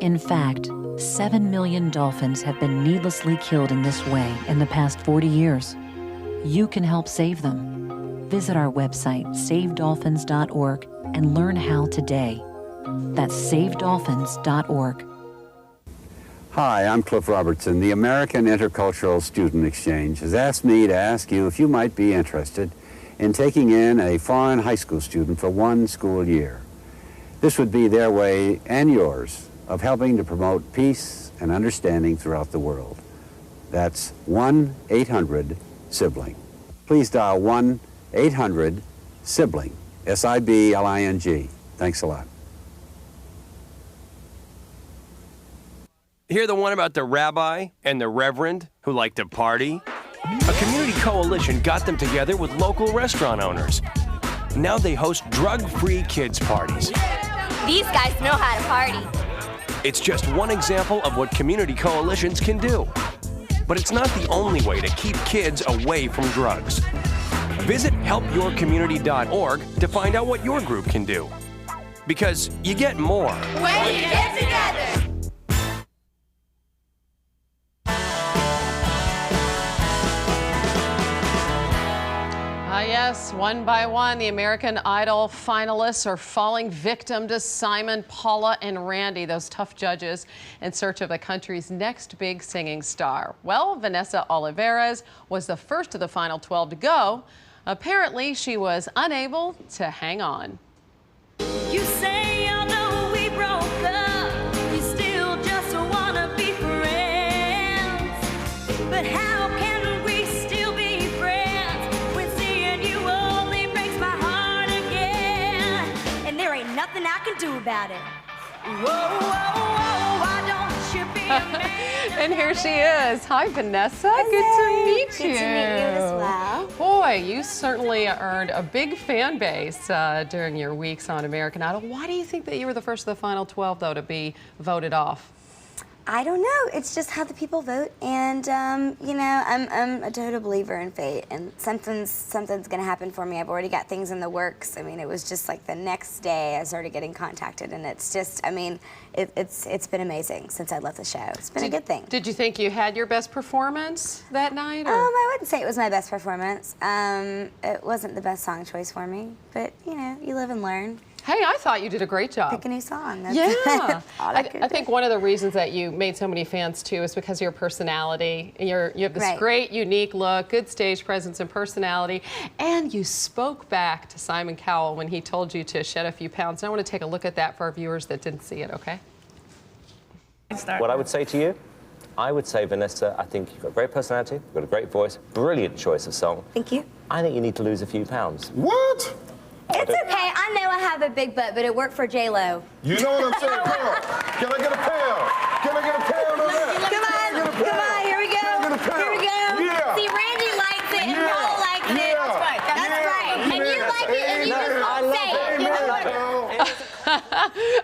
In fact, 7 million dolphins have been needlessly killed in this way in the past 40 years. You can help save them. Visit our website, savedolphins.org, and learn how today. That's savedolphins.org. Hi, I'm Cliff Robertson. The American Intercultural Student Exchange has asked me to ask you if you might be interested in taking in a foreign high school student for 1 school year. This would be their way and yours of helping to promote peace and understanding throughout the world. That's 1-800-SIBLING. Please dial 1-800-SIBLING, S-I-B-L-I-N-G. Thanks a lot. Hear the one about the rabbi and the reverend who like to party? A community coalition got them together with local restaurant owners. Now they host drug-free kids' parties. These guys know how to party. It's just one example of what community coalitions can do. But it's not the only way to keep kids away from drugs. Visit helpyourcommunity.org to find out what your group can do. Because you get more when you get together. Yes, one by one, the American Idol finalists are falling victim to Simon, Paula, and Randy, those tough judges in search of the country's next big singing star. Well, Vanessa Olivares was the first of the final 12 to go. Apparently, she was unable to hang on. You say although we broke up, you still just wanna be friends. But how can we still be friends when seeing you only breaks my heart again? And there ain't nothing I can do about it. Whoa, whoa, whoa, why don't you be a man? And here she is. Hi, Vanessa. Good to meet you. Good to meet you as well. Boy, you certainly earned a big fan base during your weeks on American Idol. Why do you think that you were the first of the final 12, though, to be voted off? I don't know. It's just how the people vote, and you know, I'm a total believer in fate, and something's gonna happen for me. I've already got things in the works. I mean, it was just like the next day I started getting contacted, and it's just, I mean, it's been amazing since I left the show. It's been a good thing. Did you think you had your best performance that night? Or? I wouldn't say it was my best performance. It wasn't the best song choice for me, but you know, you live and learn. Hey, I thought you did a great job. Pick a new song. That's Yeah. all I think one of the reasons that you made so many fans, too, is because of your personality. You have this great, unique look, good stage presence and personality, and you spoke back to Simon Cowell when he told you to shed a few pounds. And I want to take a look at that for our viewers that didn't see it, okay? What I would say to you, I would say, Vanessa, I think you've got a great personality, you've got a great voice, brilliant choice of song. Thank you. I think you need to lose a few pounds. What? It's okay. I know I have a big butt, but it worked for J-Lo. You know what I'm saying? Pound. Can I get a pound? Can I get a pound on that? Come on, here we go. Here we go. Yeah. See, Randy likes it, and Paul likes it. That's right. That's right. And you like it, and you just won't say it. You know what?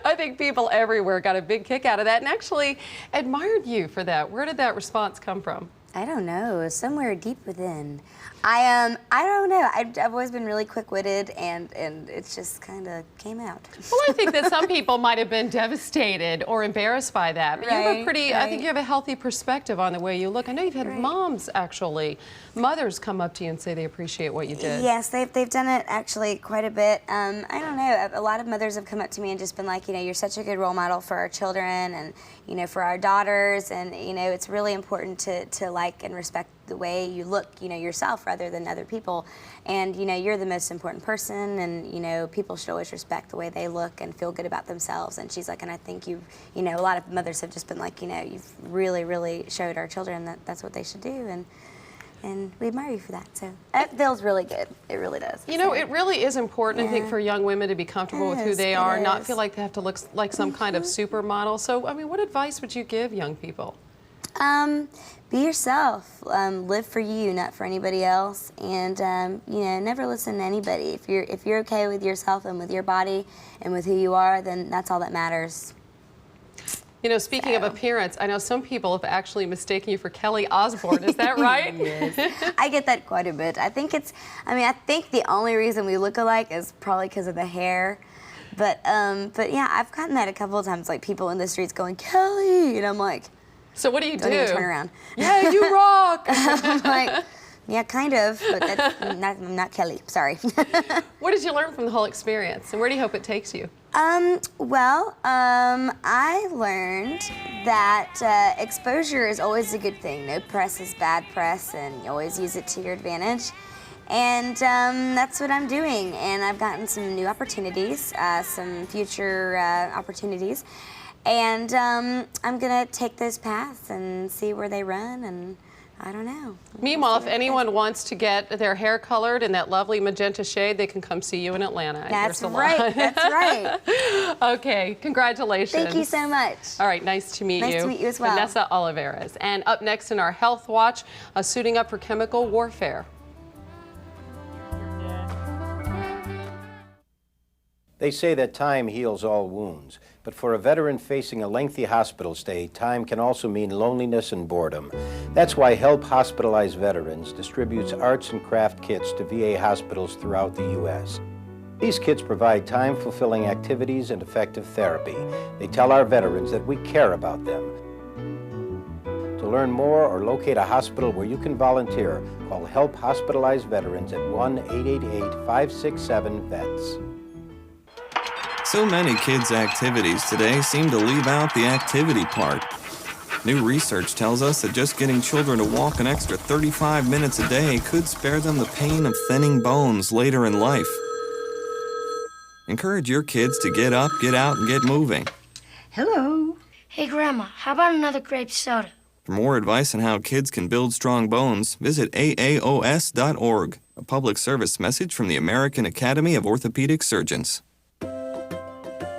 I think people everywhere got a big kick out of that and actually admired you for that. Where did that response come from? I don't know. Somewhere deep within. I don't know. I've always been really quick-witted, and it just kind of came out. Well, I think that some people might have been devastated or embarrassed by that. But you have a pretty, I think you have a healthy perspective on the way you look. I know you've had moms, actually, mothers come up to you and say they appreciate what you did. Yes, they've done it actually quite a bit. I don't know. A lot of mothers have come up to me and just been like, you know, you're such a good role model for our children and, you know, for our daughters. And, you know, it's really important to like and respect the way you look, you know, yourself rather than other people. And, you know, you're the most important person, and, you know, people should always respect the way they look and feel good about themselves. And she's like, and I think you know, a lot of mothers have just been like, you know, you've really, really showed our children that that's what they should do. And we admire you for that. So it feels really good. It really does. You know, it really is important, I think, for young women to be comfortable with who they are, not feel like they have to look like some kind of supermodel. So, I mean, what advice would you give young people? Be yourself. Live for you, not for anybody else. And you know, never listen to anybody. If you're okay with yourself and with your body and with who you are, then that's all that matters. You know, speaking of appearance, I know some people have actually mistaken you for Kelly Osbourne. Is that right? Yes. I get that quite a bit. I think I think the only reason we look alike is probably because of the hair. But yeah, I've gotten that a couple of times, like people in the streets going, Kelly, and I'm like, so what do you do? Don't even turn around. Yeah, you rock. I'm like, yeah, kind of, but that's I'm not Kelly. Sorry. What did you learn from the whole experience, and where do you hope it takes you? I learned that exposure is always a good thing. No press is bad press, and you always use it to your advantage. And that's what I'm doing. And I've gotten some new opportunities, some future opportunities. And I'm gonna take those paths and see where they run, and I don't know. Meanwhile, if anyone wants to get their hair colored in that lovely magenta shade, they can come see you in Atlanta at your salon. Right, that's right. Okay, congratulations. Thank you so much. All right, nice to meet you. Nice to meet you as well. Vanessa Olivares. And up next in our Health Watch, suiting up for chemical warfare. They say that time heals all wounds, but for a veteran facing a lengthy hospital stay, time can also mean loneliness and boredom. That's why Help Hospitalized Veterans distributes arts and craft kits to VA hospitals throughout the U.S. These kits provide time-fulfilling activities and effective therapy. They tell our veterans that we care about them. To learn more or locate a hospital where you can volunteer, call Help Hospitalized Veterans at 1-888-567-VETS. So many kids' activities today seem to leave out the activity part. New research tells us that just getting children to walk an extra 35 minutes a day could spare them the pain of thinning bones later in life. Encourage your kids to get up, get out, and get moving. Hello. Hey, Grandma, how about another grape soda? For more advice on how kids can build strong bones, visit AAOS.org, a public service message from the American Academy of Orthopedic Surgeons.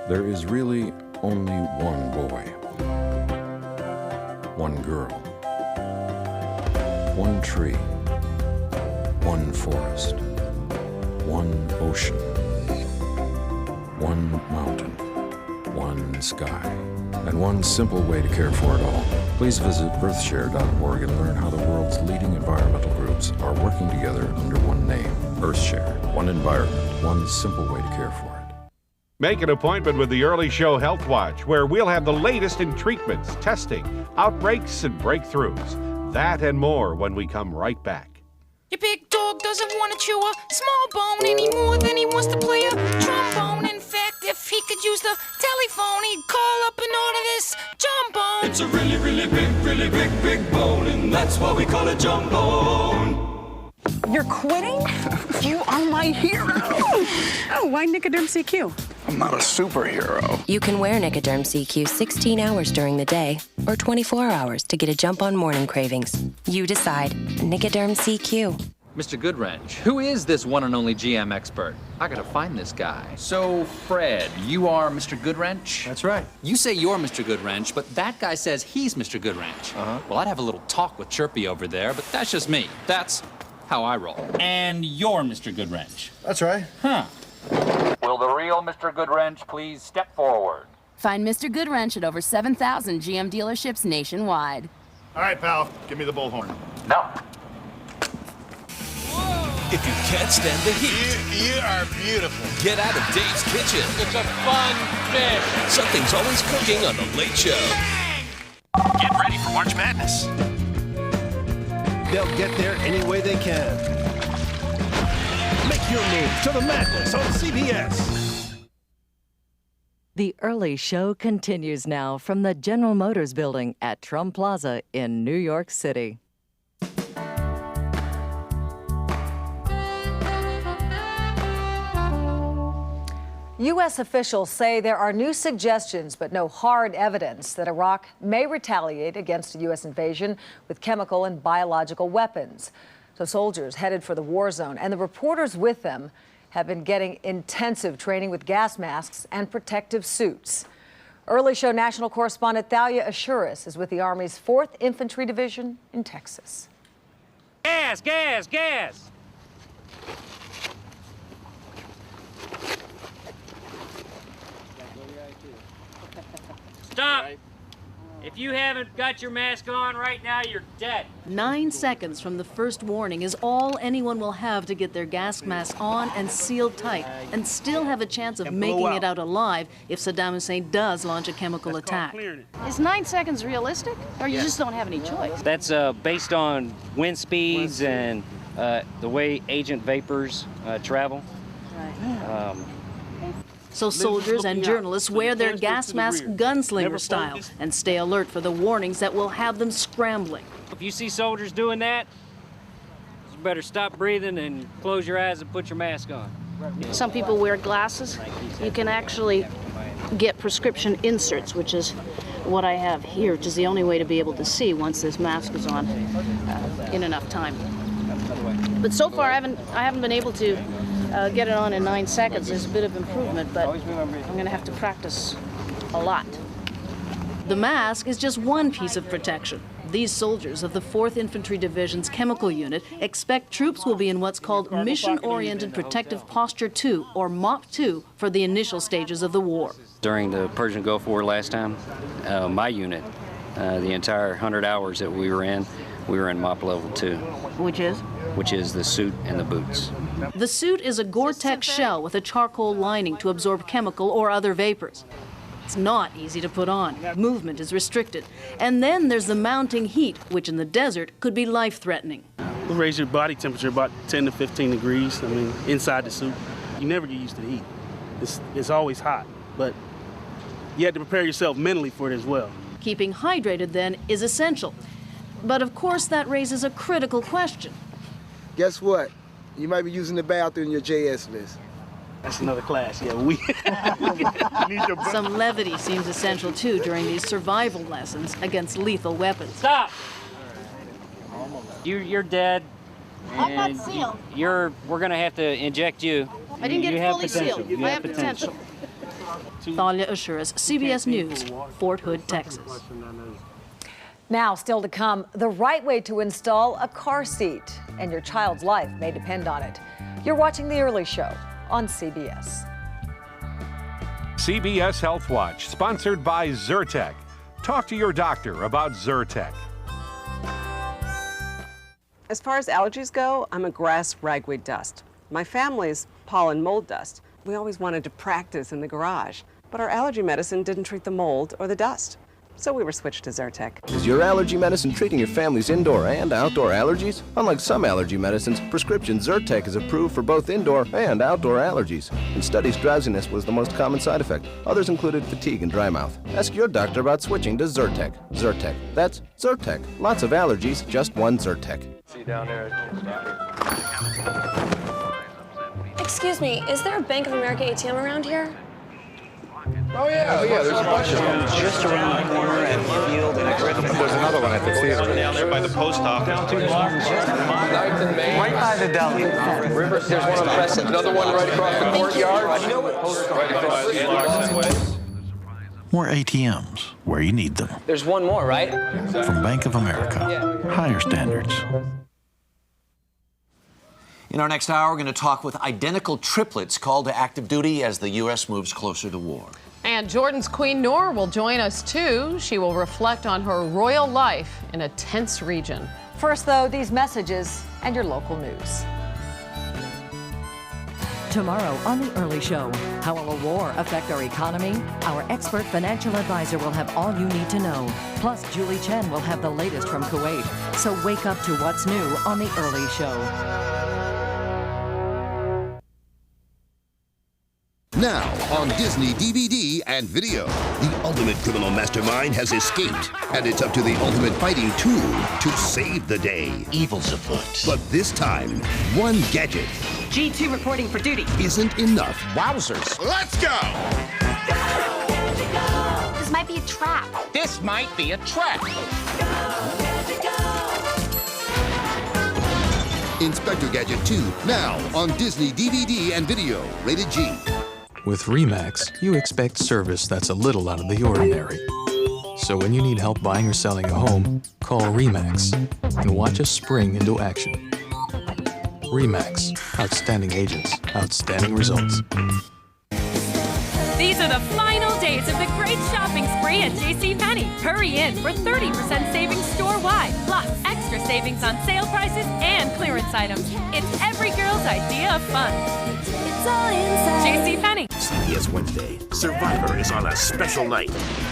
There is really only one boy, one girl, one tree, one forest, one ocean, one mountain, one sky, and one simple way to care for it all. Please visit earthshare.org and learn how the world's leading environmental groups are working together under one name, EarthShare. One environment, one simple way to care for it. Make an appointment with the Early Show Health Watch, where we'll have the latest in treatments, testing, outbreaks, and breakthroughs. That and more when we come right back. Your big dog doesn't want to chew a small bone any more than he wants to play a trombone. In fact, if he could use the telephone, he'd call up and order this jawbone. It's a really, really big bone, and that's why we call it jawbone. You're quitting? You are my hero. Oh, why Nicoderm CQ? I'm not a superhero. You can wear Nicoderm CQ 16 hours during the day or 24 hours to get a jump on morning cravings. You decide. Nicoderm CQ. Mr. Goodwrench, who is this one and only GM expert? I gotta find this guy. So, Fred, you are Mr. Goodwrench? That's right. You say you're Mr. Goodwrench, but that guy says he's Mr. Goodwrench. Well, I'd have a little talk with Chirpy over there, but that's just me. That's how I roll. And you're Mr. Goodwrench. That's right. Huh. Will the real Mr. Goodwrench please step forward? Find Mr. Goodwrench at over 7,000 GM dealerships nationwide. All right, pal. Give me the bullhorn. No. If you can't stand the heat, You are beautiful. get out of Dave's Kitchen. It's a fun fish. Something's always cooking on The Late Show. Get ready for March Madness. They'll get there any way they can. Make your move to the madness on CBS. The Early Show continues now from the General Motors building at Trump Plaza in New York City. U.S. officials say there are new suggestions but no hard evidence that Iraq may retaliate against a U.S. invasion with chemical and biological weapons. So soldiers headed for the war zone and the reporters with them have been getting intensive training with gas masks and protective suits. Early Show national correspondent Thalia Ashuris is with the Army's 4th Infantry Division in Texas. Gas, gas, gas! Stop! If you haven't got your mask on right now, you're dead. 9 seconds from the first warning is all anyone will have to get their gas mask on and sealed tight and still have a chance of making it out alive if Saddam Hussein does launch a chemical attack. Is 9 seconds realistic, or you just don't have any choice? That's based on wind speeds and the way agent vapors travel. Right. So soldiers and journalists wear their gas mask gunslinger style and stay alert for the warnings that will have them scrambling. If you see soldiers doing that, you better stop breathing and close your eyes and put your mask on. Some people wear glasses. You can actually get prescription inserts, which is what I have here, which is the only way to be able to see once this mask is on in enough time. But so far, I haven't been able to get it on in 9 seconds. There's a bit of improvement, but I'm going to have to practice a lot. The mask is just one piece of protection. These soldiers of the 4th Infantry Division's Chemical Unit expect troops will be in what's called Mission-Oriented Protective Posture 2, or MOP 2, for the initial stages of the war. During the Persian Gulf War last time, my unit, the entire 100 hours that we were in MOP Level 2. Which is? Which is the suit and the boots. The suit is a Gore-Tex shell with a charcoal lining to absorb chemical or other vapors. It's not easy to put on. Movement is restricted. And then there's the mounting heat, which in the desert could be life-threatening. It'll raise your body temperature about 10 to 15 degrees, inside the suit. You never get used to the heat. It's always hot, but you have to prepare yourself mentally for it as well. Keeping hydrated, then, is essential. But of course, that raises a critical question. Guess what? You might be using the bathroom in your JS list. That's another class, yeah. We Some levity seems essential, too, during these survival lessons against lethal weapons. Stop! You're dead. I'm not sealed. We're going to have to inject you. I didn't get fully potential. sealed. I have potential. Thalia Assuras, CBS News, Fort Hood, Texas. Now, still to come, the right way to install a car seat, and your child's life may depend on it. You're watching The Early Show on CBS. CBS Health Watch, sponsored by Zyrtec. Talk to your doctor about Zyrtec. As far as allergies go, I'm a grass ragweed dust. My family's pollen mold dust. We always wanted to practice in the garage, but our allergy medicine didn't treat the mold or the dust. So we were switched to Zyrtec. Is your allergy medicine treating your family's indoor and outdoor allergies? Unlike some allergy medicines, prescription Zyrtec is approved for both indoor and outdoor allergies. In studies, drowsiness was the most common side effect. Others included fatigue and dry mouth. Ask your doctor about switching to Zyrtec. Zyrtec. That's Zyrtec. Lots of allergies, just one Zyrtec. See you down there. Excuse me, is there a Bank of America ATM around here? Oh yeah, there's a bunch of them. Just around the corner at Field and Griffin. There's another one at the theater. Down there by the post office. Down 2 blocks. 9th and Main. Right by the deli. River, there's one on Crescent. Another one right across the courtyard. You know what? Right across the courtyard. More ATMs where you need them. There's one more, right? From Bank of America. Higher standards. In our next hour, we're going to talk with identical triplets called to active duty as the U.S. moves closer to war. And Jordan's Queen Noor will join us, too. She will reflect on her royal life in a tense region. First, though, these messages and your local news. Tomorrow on The Early Show, how will a war affect our economy? Our expert financial advisor will have all you need to know. Plus, Julie Chen will have the latest from Kuwait. So wake up to what's new on The Early Show. Now on Disney DVD and video. The ultimate criminal mastermind has escaped, and it's up to the ultimate fighting tool to save the day. Evil's afoot. But this time, one gadget G2 reporting for duty. isn't enough. Wowzers. Let's go! This might be a trap. This might be a trap. Inspector Gadget 2, now on Disney DVD and video. Rated G. With RE/MAX, you expect service that's a little out of the ordinary. So when you need help buying or selling a home, call RE/MAX and watch us spring into action. RE/MAX, outstanding agents, outstanding results. These are the final days of the great shopping spree at JCPenney. Hurry in for 30% savings store-wide, plus extra savings on sale prices and clearance items. It's every girl's idea of fun. It's all inside JCPenney. CBS Wednesday. Survivor is on a special night.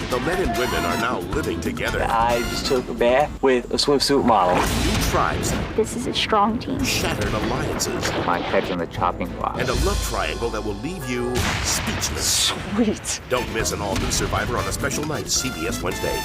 The men and women are now living together. I just took a bath with a swimsuit model. New tribes. This is a strong team. Shattered alliances. My head's on the chopping block. And a love triangle that will leave you speechless. Sweet. Don't miss an all-new Survivor on a special night, CBS Wednesday.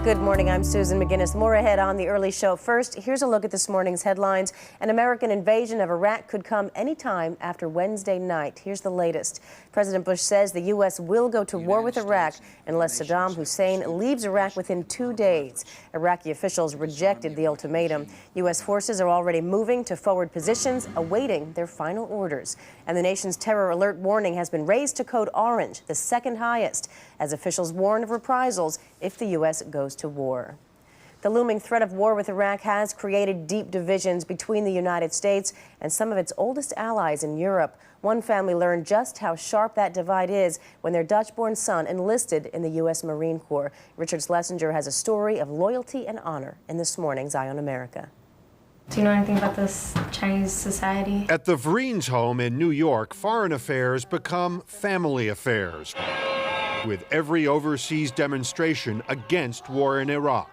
Good morning, I'm Susan McGinnis. More ahead on the early show. First, here's a look at this morning's headlines. An American invasion of Iraq could come anytime after Wednesday night. Here's the latest. President Bush says the U.S. will go to war with Iraq unless Saddam Hussein leaves Iraq within 2 days. Iraqi officials rejected the ultimatum. U.S. forces are already moving to forward positions, awaiting their final orders. And the nation's terror alert warning has been raised to code orange, the second highest, as officials warn of reprisals if the U.S. goes to war. The looming threat of war with Iraq has created deep divisions between the United States and some of its oldest allies in Europe. One family learned just how sharp that divide is when their Dutch-born son enlisted in the U.S. Marine Corps. Richard Schlesinger has a story of loyalty and honor in this morning's Eye on America. Do you know anything about this Chinese society? At the Vreens home in New York, foreign affairs become family affairs, with every overseas demonstration against war in Iraq.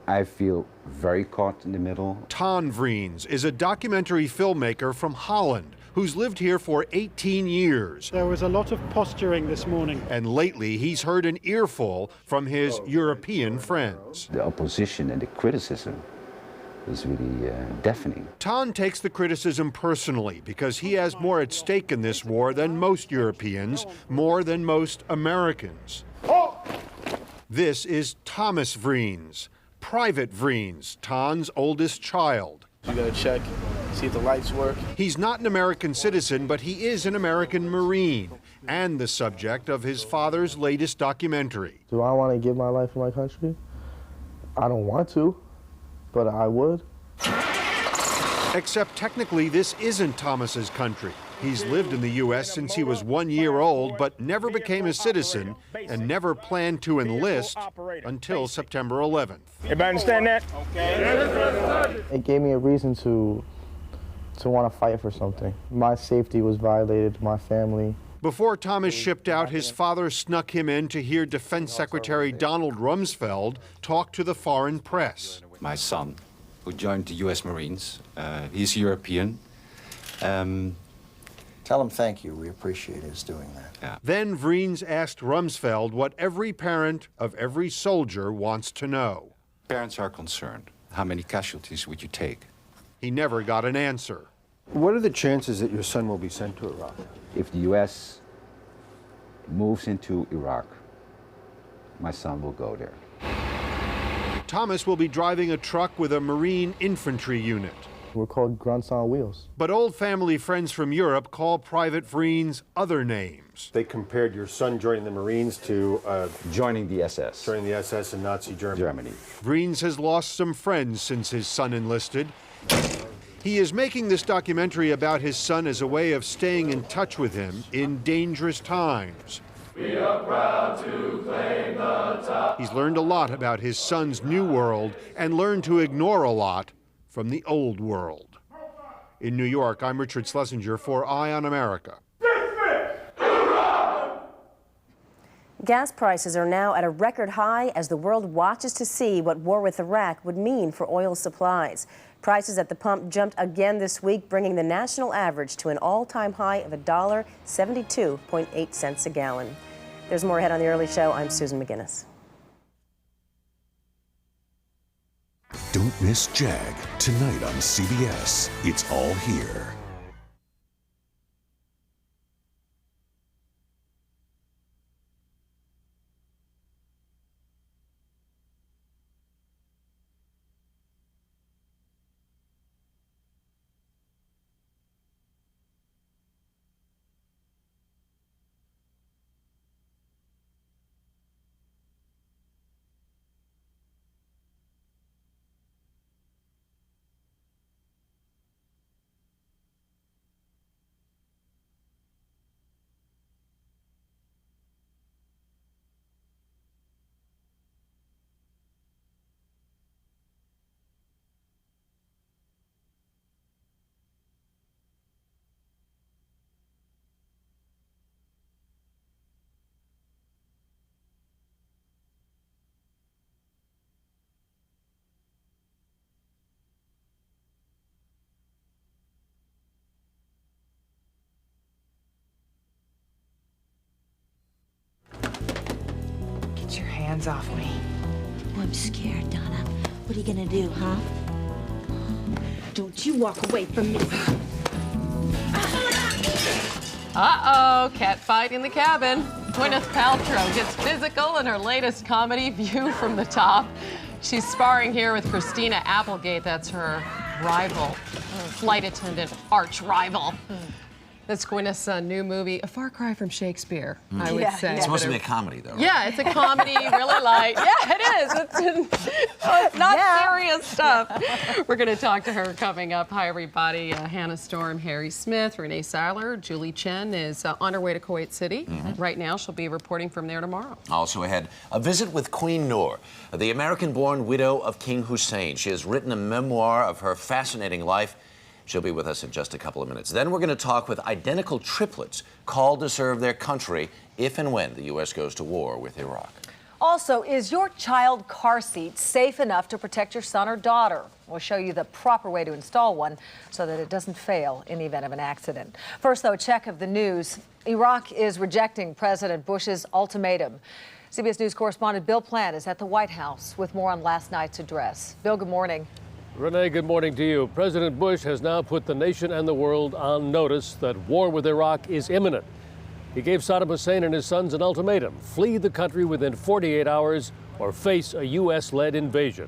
I feel very caught in the middle. Ton Vreens is a documentary filmmaker from Holland who's lived here for 18 years. There was a lot of posturing this morning. And lately, he's heard an earful from his European friends. The opposition and the criticism is really deafening. Ton takes the criticism personally because he has more at stake in this war than most Europeans, more than most Americans. This is Thomas Vreens, Private Vreens, Ton's oldest child. You gotta check, see if the lights work. He's not an American citizen, but he is an American Marine and the subject of his father's latest documentary. Do I want to give my life for my country? I don't want to, but I would. Except technically, this isn't Thomas's country. He's lived in the U.S. since he was 1 year old, but never became a citizen and never planned to enlist until September 11th. Everybody understand that? It gave me a reason to want to fight for something. My safety was violated, my family. Before Thomas shipped out, his father snuck him in to hear Defense Secretary Donald Rumsfeld talk to the foreign press. My son, who joined the U.S. Marines, he's European. Tell him thank you. We appreciate his doing that. Yeah. Then Vreens asked Rumsfeld what every parent of every soldier wants to know. Parents are concerned. How many casualties would you take? He never got an answer. What are the chances that your son will be sent to Iraq? If the U.S. moves into Iraq, my son will go there. Thomas will be driving a truck with a Marine infantry unit. We're called grunts on wheels. But old family friends from Europe call Private Vreens other names. They compared your son joining the Marines to joining the SS. Joining the SS in Nazi Germany. Vreens has lost some friends since his son enlisted. He is making this documentary about his son as a way of staying in touch with him in dangerous times. We are proud to claim the top. He's learned a lot about his son's new world and learned to ignore a lot from the old world. In New York, I'm Richard Schlesinger for Eye on America. Gas prices are now at a record high as the world watches to see what war with Iraq would mean for oil supplies. Prices at the pump jumped again this week, bringing the national average to an all-time high of $1.72.8 a gallon. There's more ahead on the early show. I'm Susan McGinnis. Don't miss JAG tonight on CBS. It's all here. Get your hands off me. Oh, I'm scared, Donna. What are you gonna do, huh? Don't you walk away from me. Uh-oh, cat fight in the cabin. Gwyneth Paltrow gets physical in her latest comedy, View from the Top. She's sparring here with Christina Applegate. That's her rival, flight attendant, arch rival. That's Gwyneth's new movie, a far cry from Shakespeare, I would say. It's supposed to be a comedy, though, right? Yeah, it's a comedy, really light. Yeah, it is. It's not serious stuff. We're going to talk to her coming up. Hi, everybody. Hannah Storm, Harry Smith, Renee Seiler, Julie Chen is on her way to Kuwait City. Right now, she'll be reporting from there tomorrow. Also ahead, a visit with Queen Noor, the American-born widow of King Hussein. She has written a memoir of her fascinating life. She'll be with us in just a couple of minutes. Then we're going to talk with identical triplets called to serve their country if and when the U.S. goes to war with Iraq. Also, is your child car seat safe enough to protect your son or daughter? We'll show you the proper way to install one so that it doesn't fail in the event of an accident. First, though, a check of the news. Iraq is rejecting President Bush's ultimatum. CBS News correspondent Bill Plant is at the White House with more on last night's address. Bill, good morning. Renee, good morning to you. President Bush has now put the nation and the world on notice that war with Iraq is imminent. He gave Saddam Hussein and his sons an ultimatum: flee the country within 48 hours or face a U.S.-led invasion.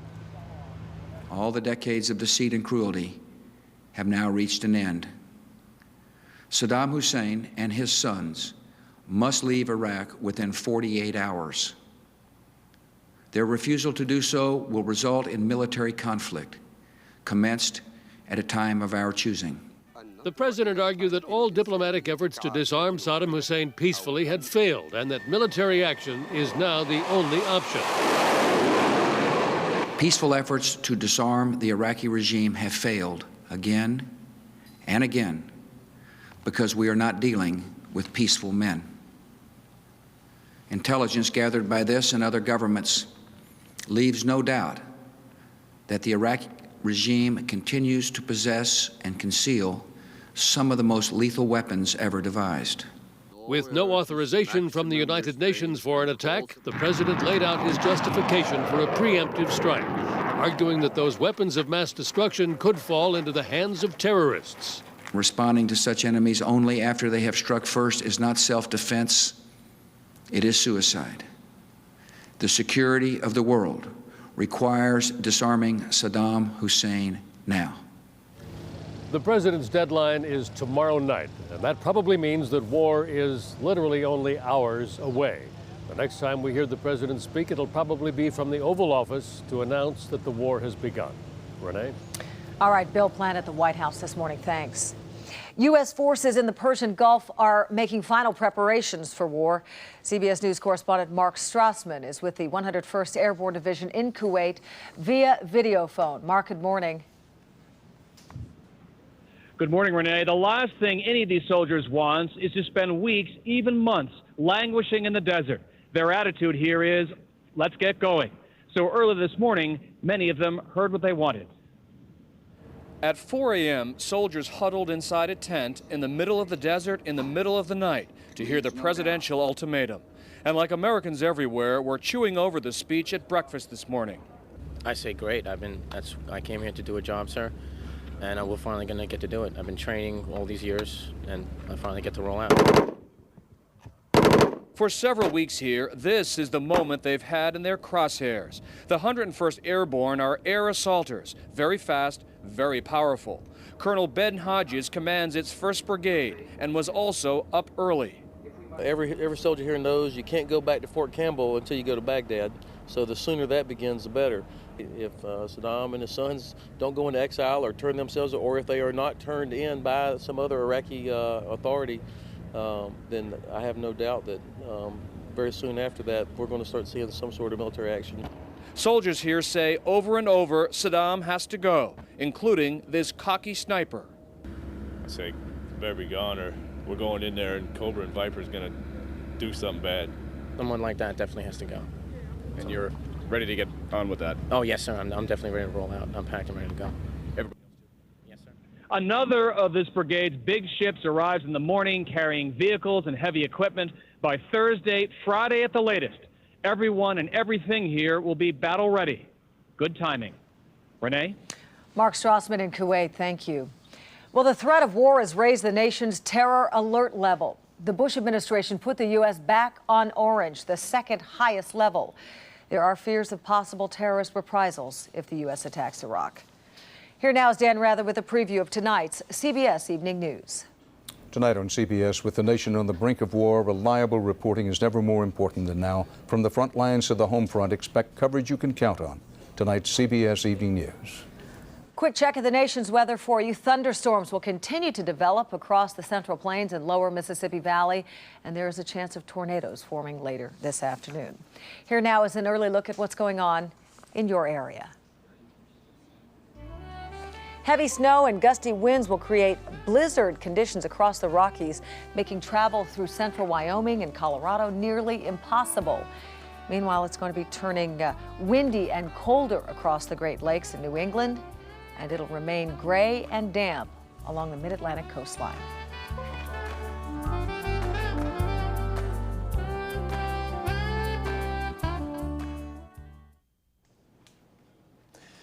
All the decades of deceit and cruelty have now reached an end. Saddam Hussein and his sons must leave Iraq within 48 hours. Their refusal to do so will result in military conflict, commenced at a time of our choosing. The president argued that all diplomatic efforts to disarm Saddam Hussein peacefully had failed and that military action is now the only option. Peaceful efforts to disarm the Iraqi regime have failed again and again because we are not dealing with peaceful men. Intelligence gathered by this and other governments leaves no doubt that the Iraqi regime continues to possess and conceal some of the most lethal weapons ever devised. With no authorization from the United Nations for an attack, the president laid out his justification for a preemptive strike, arguing that those weapons of mass destruction could fall into the hands of terrorists. Responding to such enemies only after they have struck first is not self-defense, it is suicide. The security of the world requires disarming Saddam Hussein now. The president's deadline is tomorrow night, and that probably means that war is literally only hours away. The next time we hear the president speak, it'll probably be from the Oval Office to announce that the war has begun. Renee? All right, Bill Plant at the White House this morning. Thanks. U.S. forces in the Persian Gulf are making final preparations for war. CBS News correspondent Mark Strassman is with the 101st Airborne Division in Kuwait via video phone. Mark, good morning. Good morning, Renee. The last thing any of these soldiers wants is to spend weeks, even months, languishing in the desert. Their attitude here is, let's get going. So early this morning, many of them heard what they wanted. At 4 a.m., soldiers huddled inside a tent in the middle of the desert in the middle of the night to hear the presidential ultimatum. And like Americans everywhere, we're chewing over the speech at breakfast this morning. I say great. I came here to do a job, sir, and we're finally going to get to do it. I've been training all these years, and I finally get to roll out. For several weeks here, this is the moment they've had in their crosshairs. The 101st Airborne are air assaulters, very fast, very powerful. Colonel Ben Hodges commands its 1st Brigade and was also up early. Every soldier here knows you can't go back to Fort Campbell until you go to Baghdad, so the sooner that begins, the better. If Saddam and his sons don't go into exile or turn themselves, or if they are not turned in by some other Iraqi authority, then I have no doubt that very soon after that, we're going to start seeing some sort of military action. Soldiers here say over and over Saddam has to go, including this cocky sniper. I say, better be gone, or we're going in there and Cobra and Viper is going to do something bad. Someone like that definitely has to go. And you're ready to get on with that? Oh, yes, sir. I'm definitely ready to roll out. I'm packed and ready to go. Yes, sir. Another of this brigade's big ships arrives in the morning carrying vehicles and heavy equipment. By Thursday, Friday at the latest, Everyone and everything here will be battle ready. Good timing. Renee? Mark Strassman in Kuwait, thank you. Well, the threat of war has raised the nation's terror alert level. The Bush administration put the U.S. back on orange, the second highest level. There are fears of possible terrorist reprisals if the U.S. attacks Iraq. Here now is Dan Rather with a preview of tonight's CBS Evening News. Tonight on CBS, with the nation on the brink of war, reliable reporting is never more important than now. From the front lines to the home front, expect coverage you can count on. Tonight's CBS Evening News. Quick check of the nation's weather for you. Thunderstorms will continue to develop across the Central Plains and lower Mississippi Valley, and there is a chance of tornadoes forming later this afternoon. Here now is an early look at what's going on in your area. Heavy snow and gusty winds will create blizzard conditions across the Rockies, making travel through central Wyoming and Colorado nearly impossible. Meanwhile, it's going to be turning windy and colder across the Great Lakes in New England, and it'll remain gray and damp along the mid-Atlantic coastline.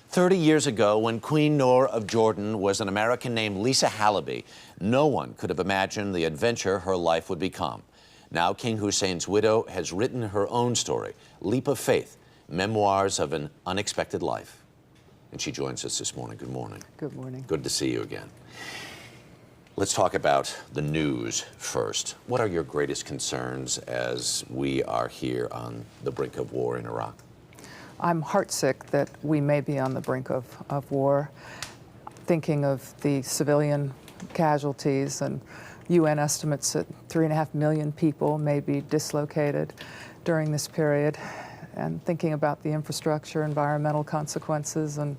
"30 years ago, when Queen Noor of Jordan was an American named Lisa Halaby, no one could have imagined the adventure her life would become. Now King Hussein's widow has written her own story, Leap of Faith, Memoirs of an Unexpected Life. And she joins us this morning. Good morning. Good morning. Good to see you again. Let's talk about the news first. What are your greatest concerns as we are here on the brink of war in Iraq? I'm heartsick that we may be on the brink of war, thinking of the civilian casualties, and UN estimates that 3.5 million people may be dislocated during this period, and thinking about the infrastructure, environmental consequences, and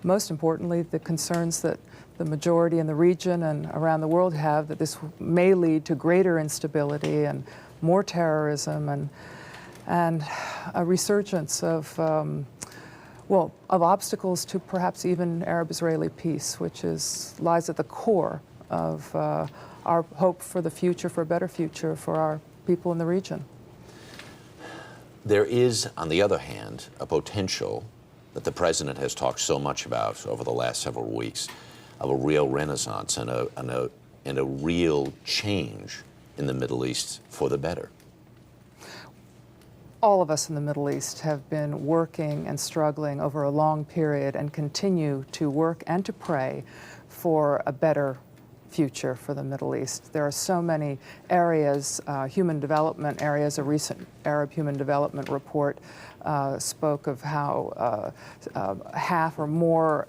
most importantly, the concerns that the majority in the region and around the world have that this may lead to greater instability and more terrorism and a resurgence of obstacles to perhaps even Arab-Israeli peace, which lies at the core of our hope for the future, for a better future for our people in the region. There is, on the other hand, a potential that the president has talked so much about over the last several weeks of a real renaissance and a real change in the Middle East for the better. All of us in the Middle East have been working and struggling over a long period and continue to work and to pray for a better future for the Middle East. There are so many areas, human development areas. A recent Arab Human Development report spoke of how half or more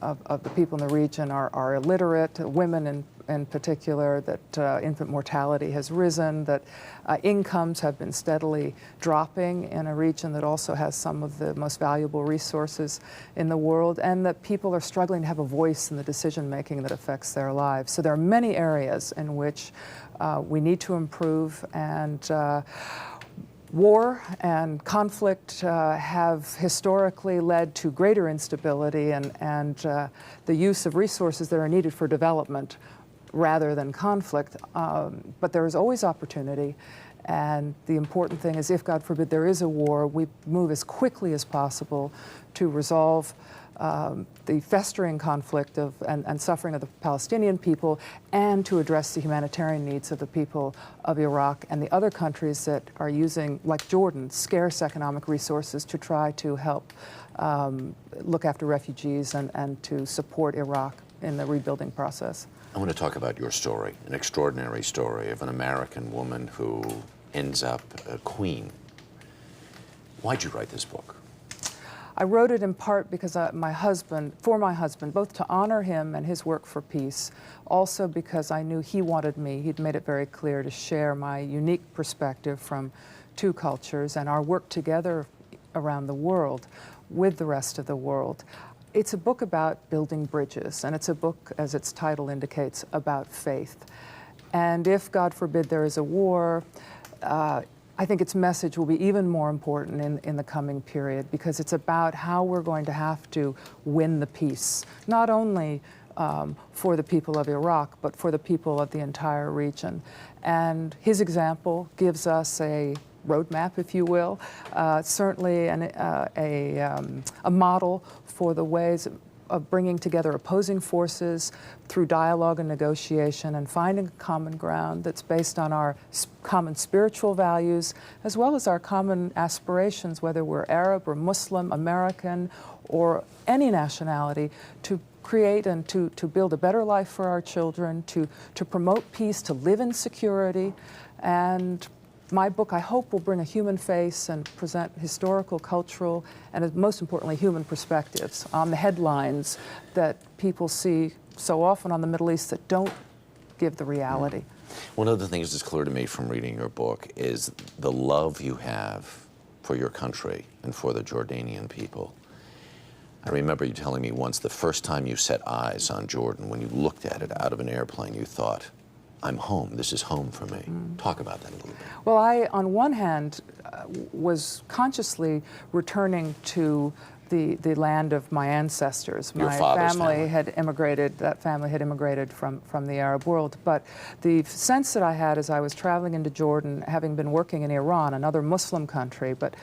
of the people in the region are illiterate, women in particular, that infant mortality has risen, that incomes have been steadily dropping in a region that also has some of the most valuable resources in the world, and that people are struggling to have a voice in the decision-making that affects their lives. So there are many areas in which we need to improve, and war and conflict have historically led to greater instability and the use of resources that are needed for development rather than conflict. But there is always opportunity, and the important thing is, if God forbid there is a war, we move as quickly as possible to resolve the festering conflict and suffering of the Palestinian people, and to address the humanitarian needs of the people of Iraq and the other countries that are using, like Jordan, scarce economic resources to try to help look after refugees and to support Iraq in the rebuilding process. I want to talk about your story, an extraordinary story of an American woman who ends up a queen. Why'd you write this book? I wrote it in part because for my husband, both to honor him and his work for peace, also because I knew he wanted me, he'd made it very clear, to share my unique perspective from two cultures and our work together around the world with the rest of the world. It's a book about building bridges, and it's a book, as its title indicates, about faith. And if, God forbid, there is a war, I think its message will be even more important in the coming period, because it's about how we're going to have to win the peace, not only for the people of Iraq, but for the people of the entire region. And his example gives us a roadmap, if you will, certainly a model for the ways of bringing together opposing forces through dialogue and negotiation and finding a common ground that's based on our common spiritual values as well as our common aspirations, whether we're Arab or Muslim, American, or any nationality, to create and to build a better life for our children, to promote peace, to live in security. And my book, I hope, will bring a human face and present historical, cultural, and most importantly, human perspectives on the headlines that people see so often on the Middle East that don't give the reality. One of the things that's clear to me from reading your book is the love you have for your country and for the Jordanian people. I remember you telling me once the first time you set eyes on Jordan, when you looked at it out of an airplane, you thought, I'm home. This is home for me. Talk about that a little bit. Well, I, on one hand, was consciously returning to the land of my ancestors. Your My father's family had immigrated, that family had immigrated from the Arab world. But the sense that I had as I was traveling into Jordan, having been working in Iran, another Muslim country, but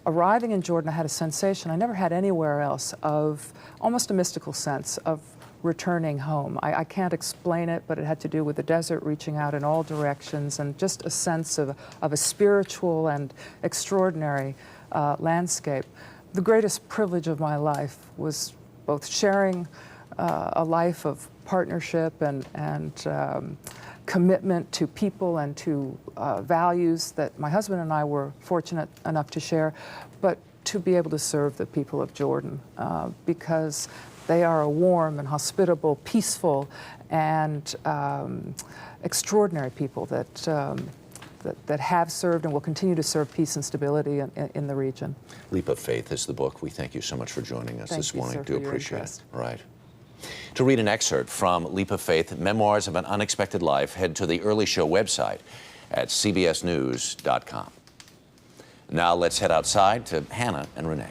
arriving in Jordan, I had a sensation I never had anywhere else of almost a mystical sense of returning home. I can't explain it, but it had to do with the desert reaching out in all directions and just a sense of a spiritual and extraordinary landscape. The greatest privilege of my life was both sharing a life of partnership and commitment to people and to values that my husband and I were fortunate enough to share, but to be able to serve the people of Jordan because they are a warm and hospitable, peaceful, and extraordinary people that have served and will continue to serve peace and stability in the region. Leap of Faith is the book. We thank you so much for joining us this morning. Thank you, sir, Do for appreciate your it. interest. Right. To read an excerpt from Leap of Faith, Memoirs of an Unexpected Life, head to the Early Show website at cbsnews.com. Now let's head outside to Hannah and Renee.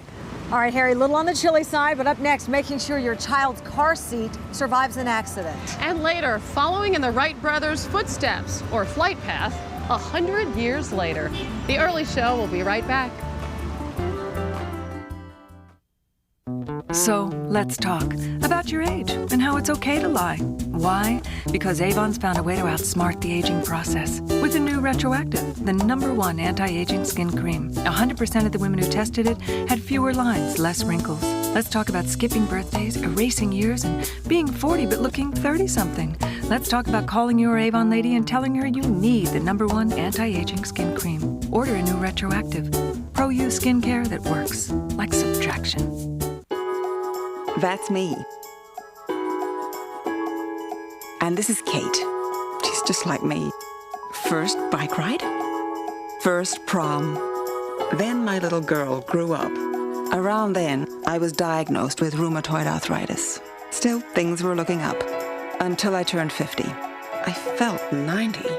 All right, Harry, a little on the chilly side, but up next, making sure your child's car seat survives an accident. And later, following in the Wright brothers' footsteps, or flight path, 100 years later. The Early Show will be right back. So let's talk about your age and how it's okay to lie. Why? Because Avon's found a way to outsmart the aging process with a new Retroactive, the #1 anti-aging skin cream. 100% of the women who tested it had fewer lines, less wrinkles. Let's talk about skipping birthdays, erasing years, and being 40 but looking 30-something. Let's talk about calling your Avon lady and telling her you need the #1 anti-aging skin cream. Order a new Retroactive. Pro-use skincare that works like subtraction. That's me. And this is Kate. She's just like me. First bike ride, first prom. Then my little girl grew up. Around then, I was diagnosed with rheumatoid arthritis. Still, things were looking up. Until I turned 50. I felt 90.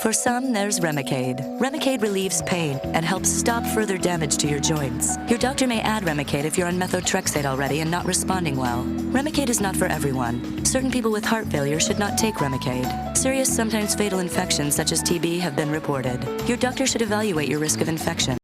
For some, there's Remicade. Remicade relieves pain and helps stop further damage to your joints. Your doctor may add Remicade if you're on methotrexate already and not responding well. Remicade is not for everyone. Certain people with heart failure should not take Remicade. Serious, sometimes fatal infections such as TB have been reported. Your doctor should evaluate your risk of infection.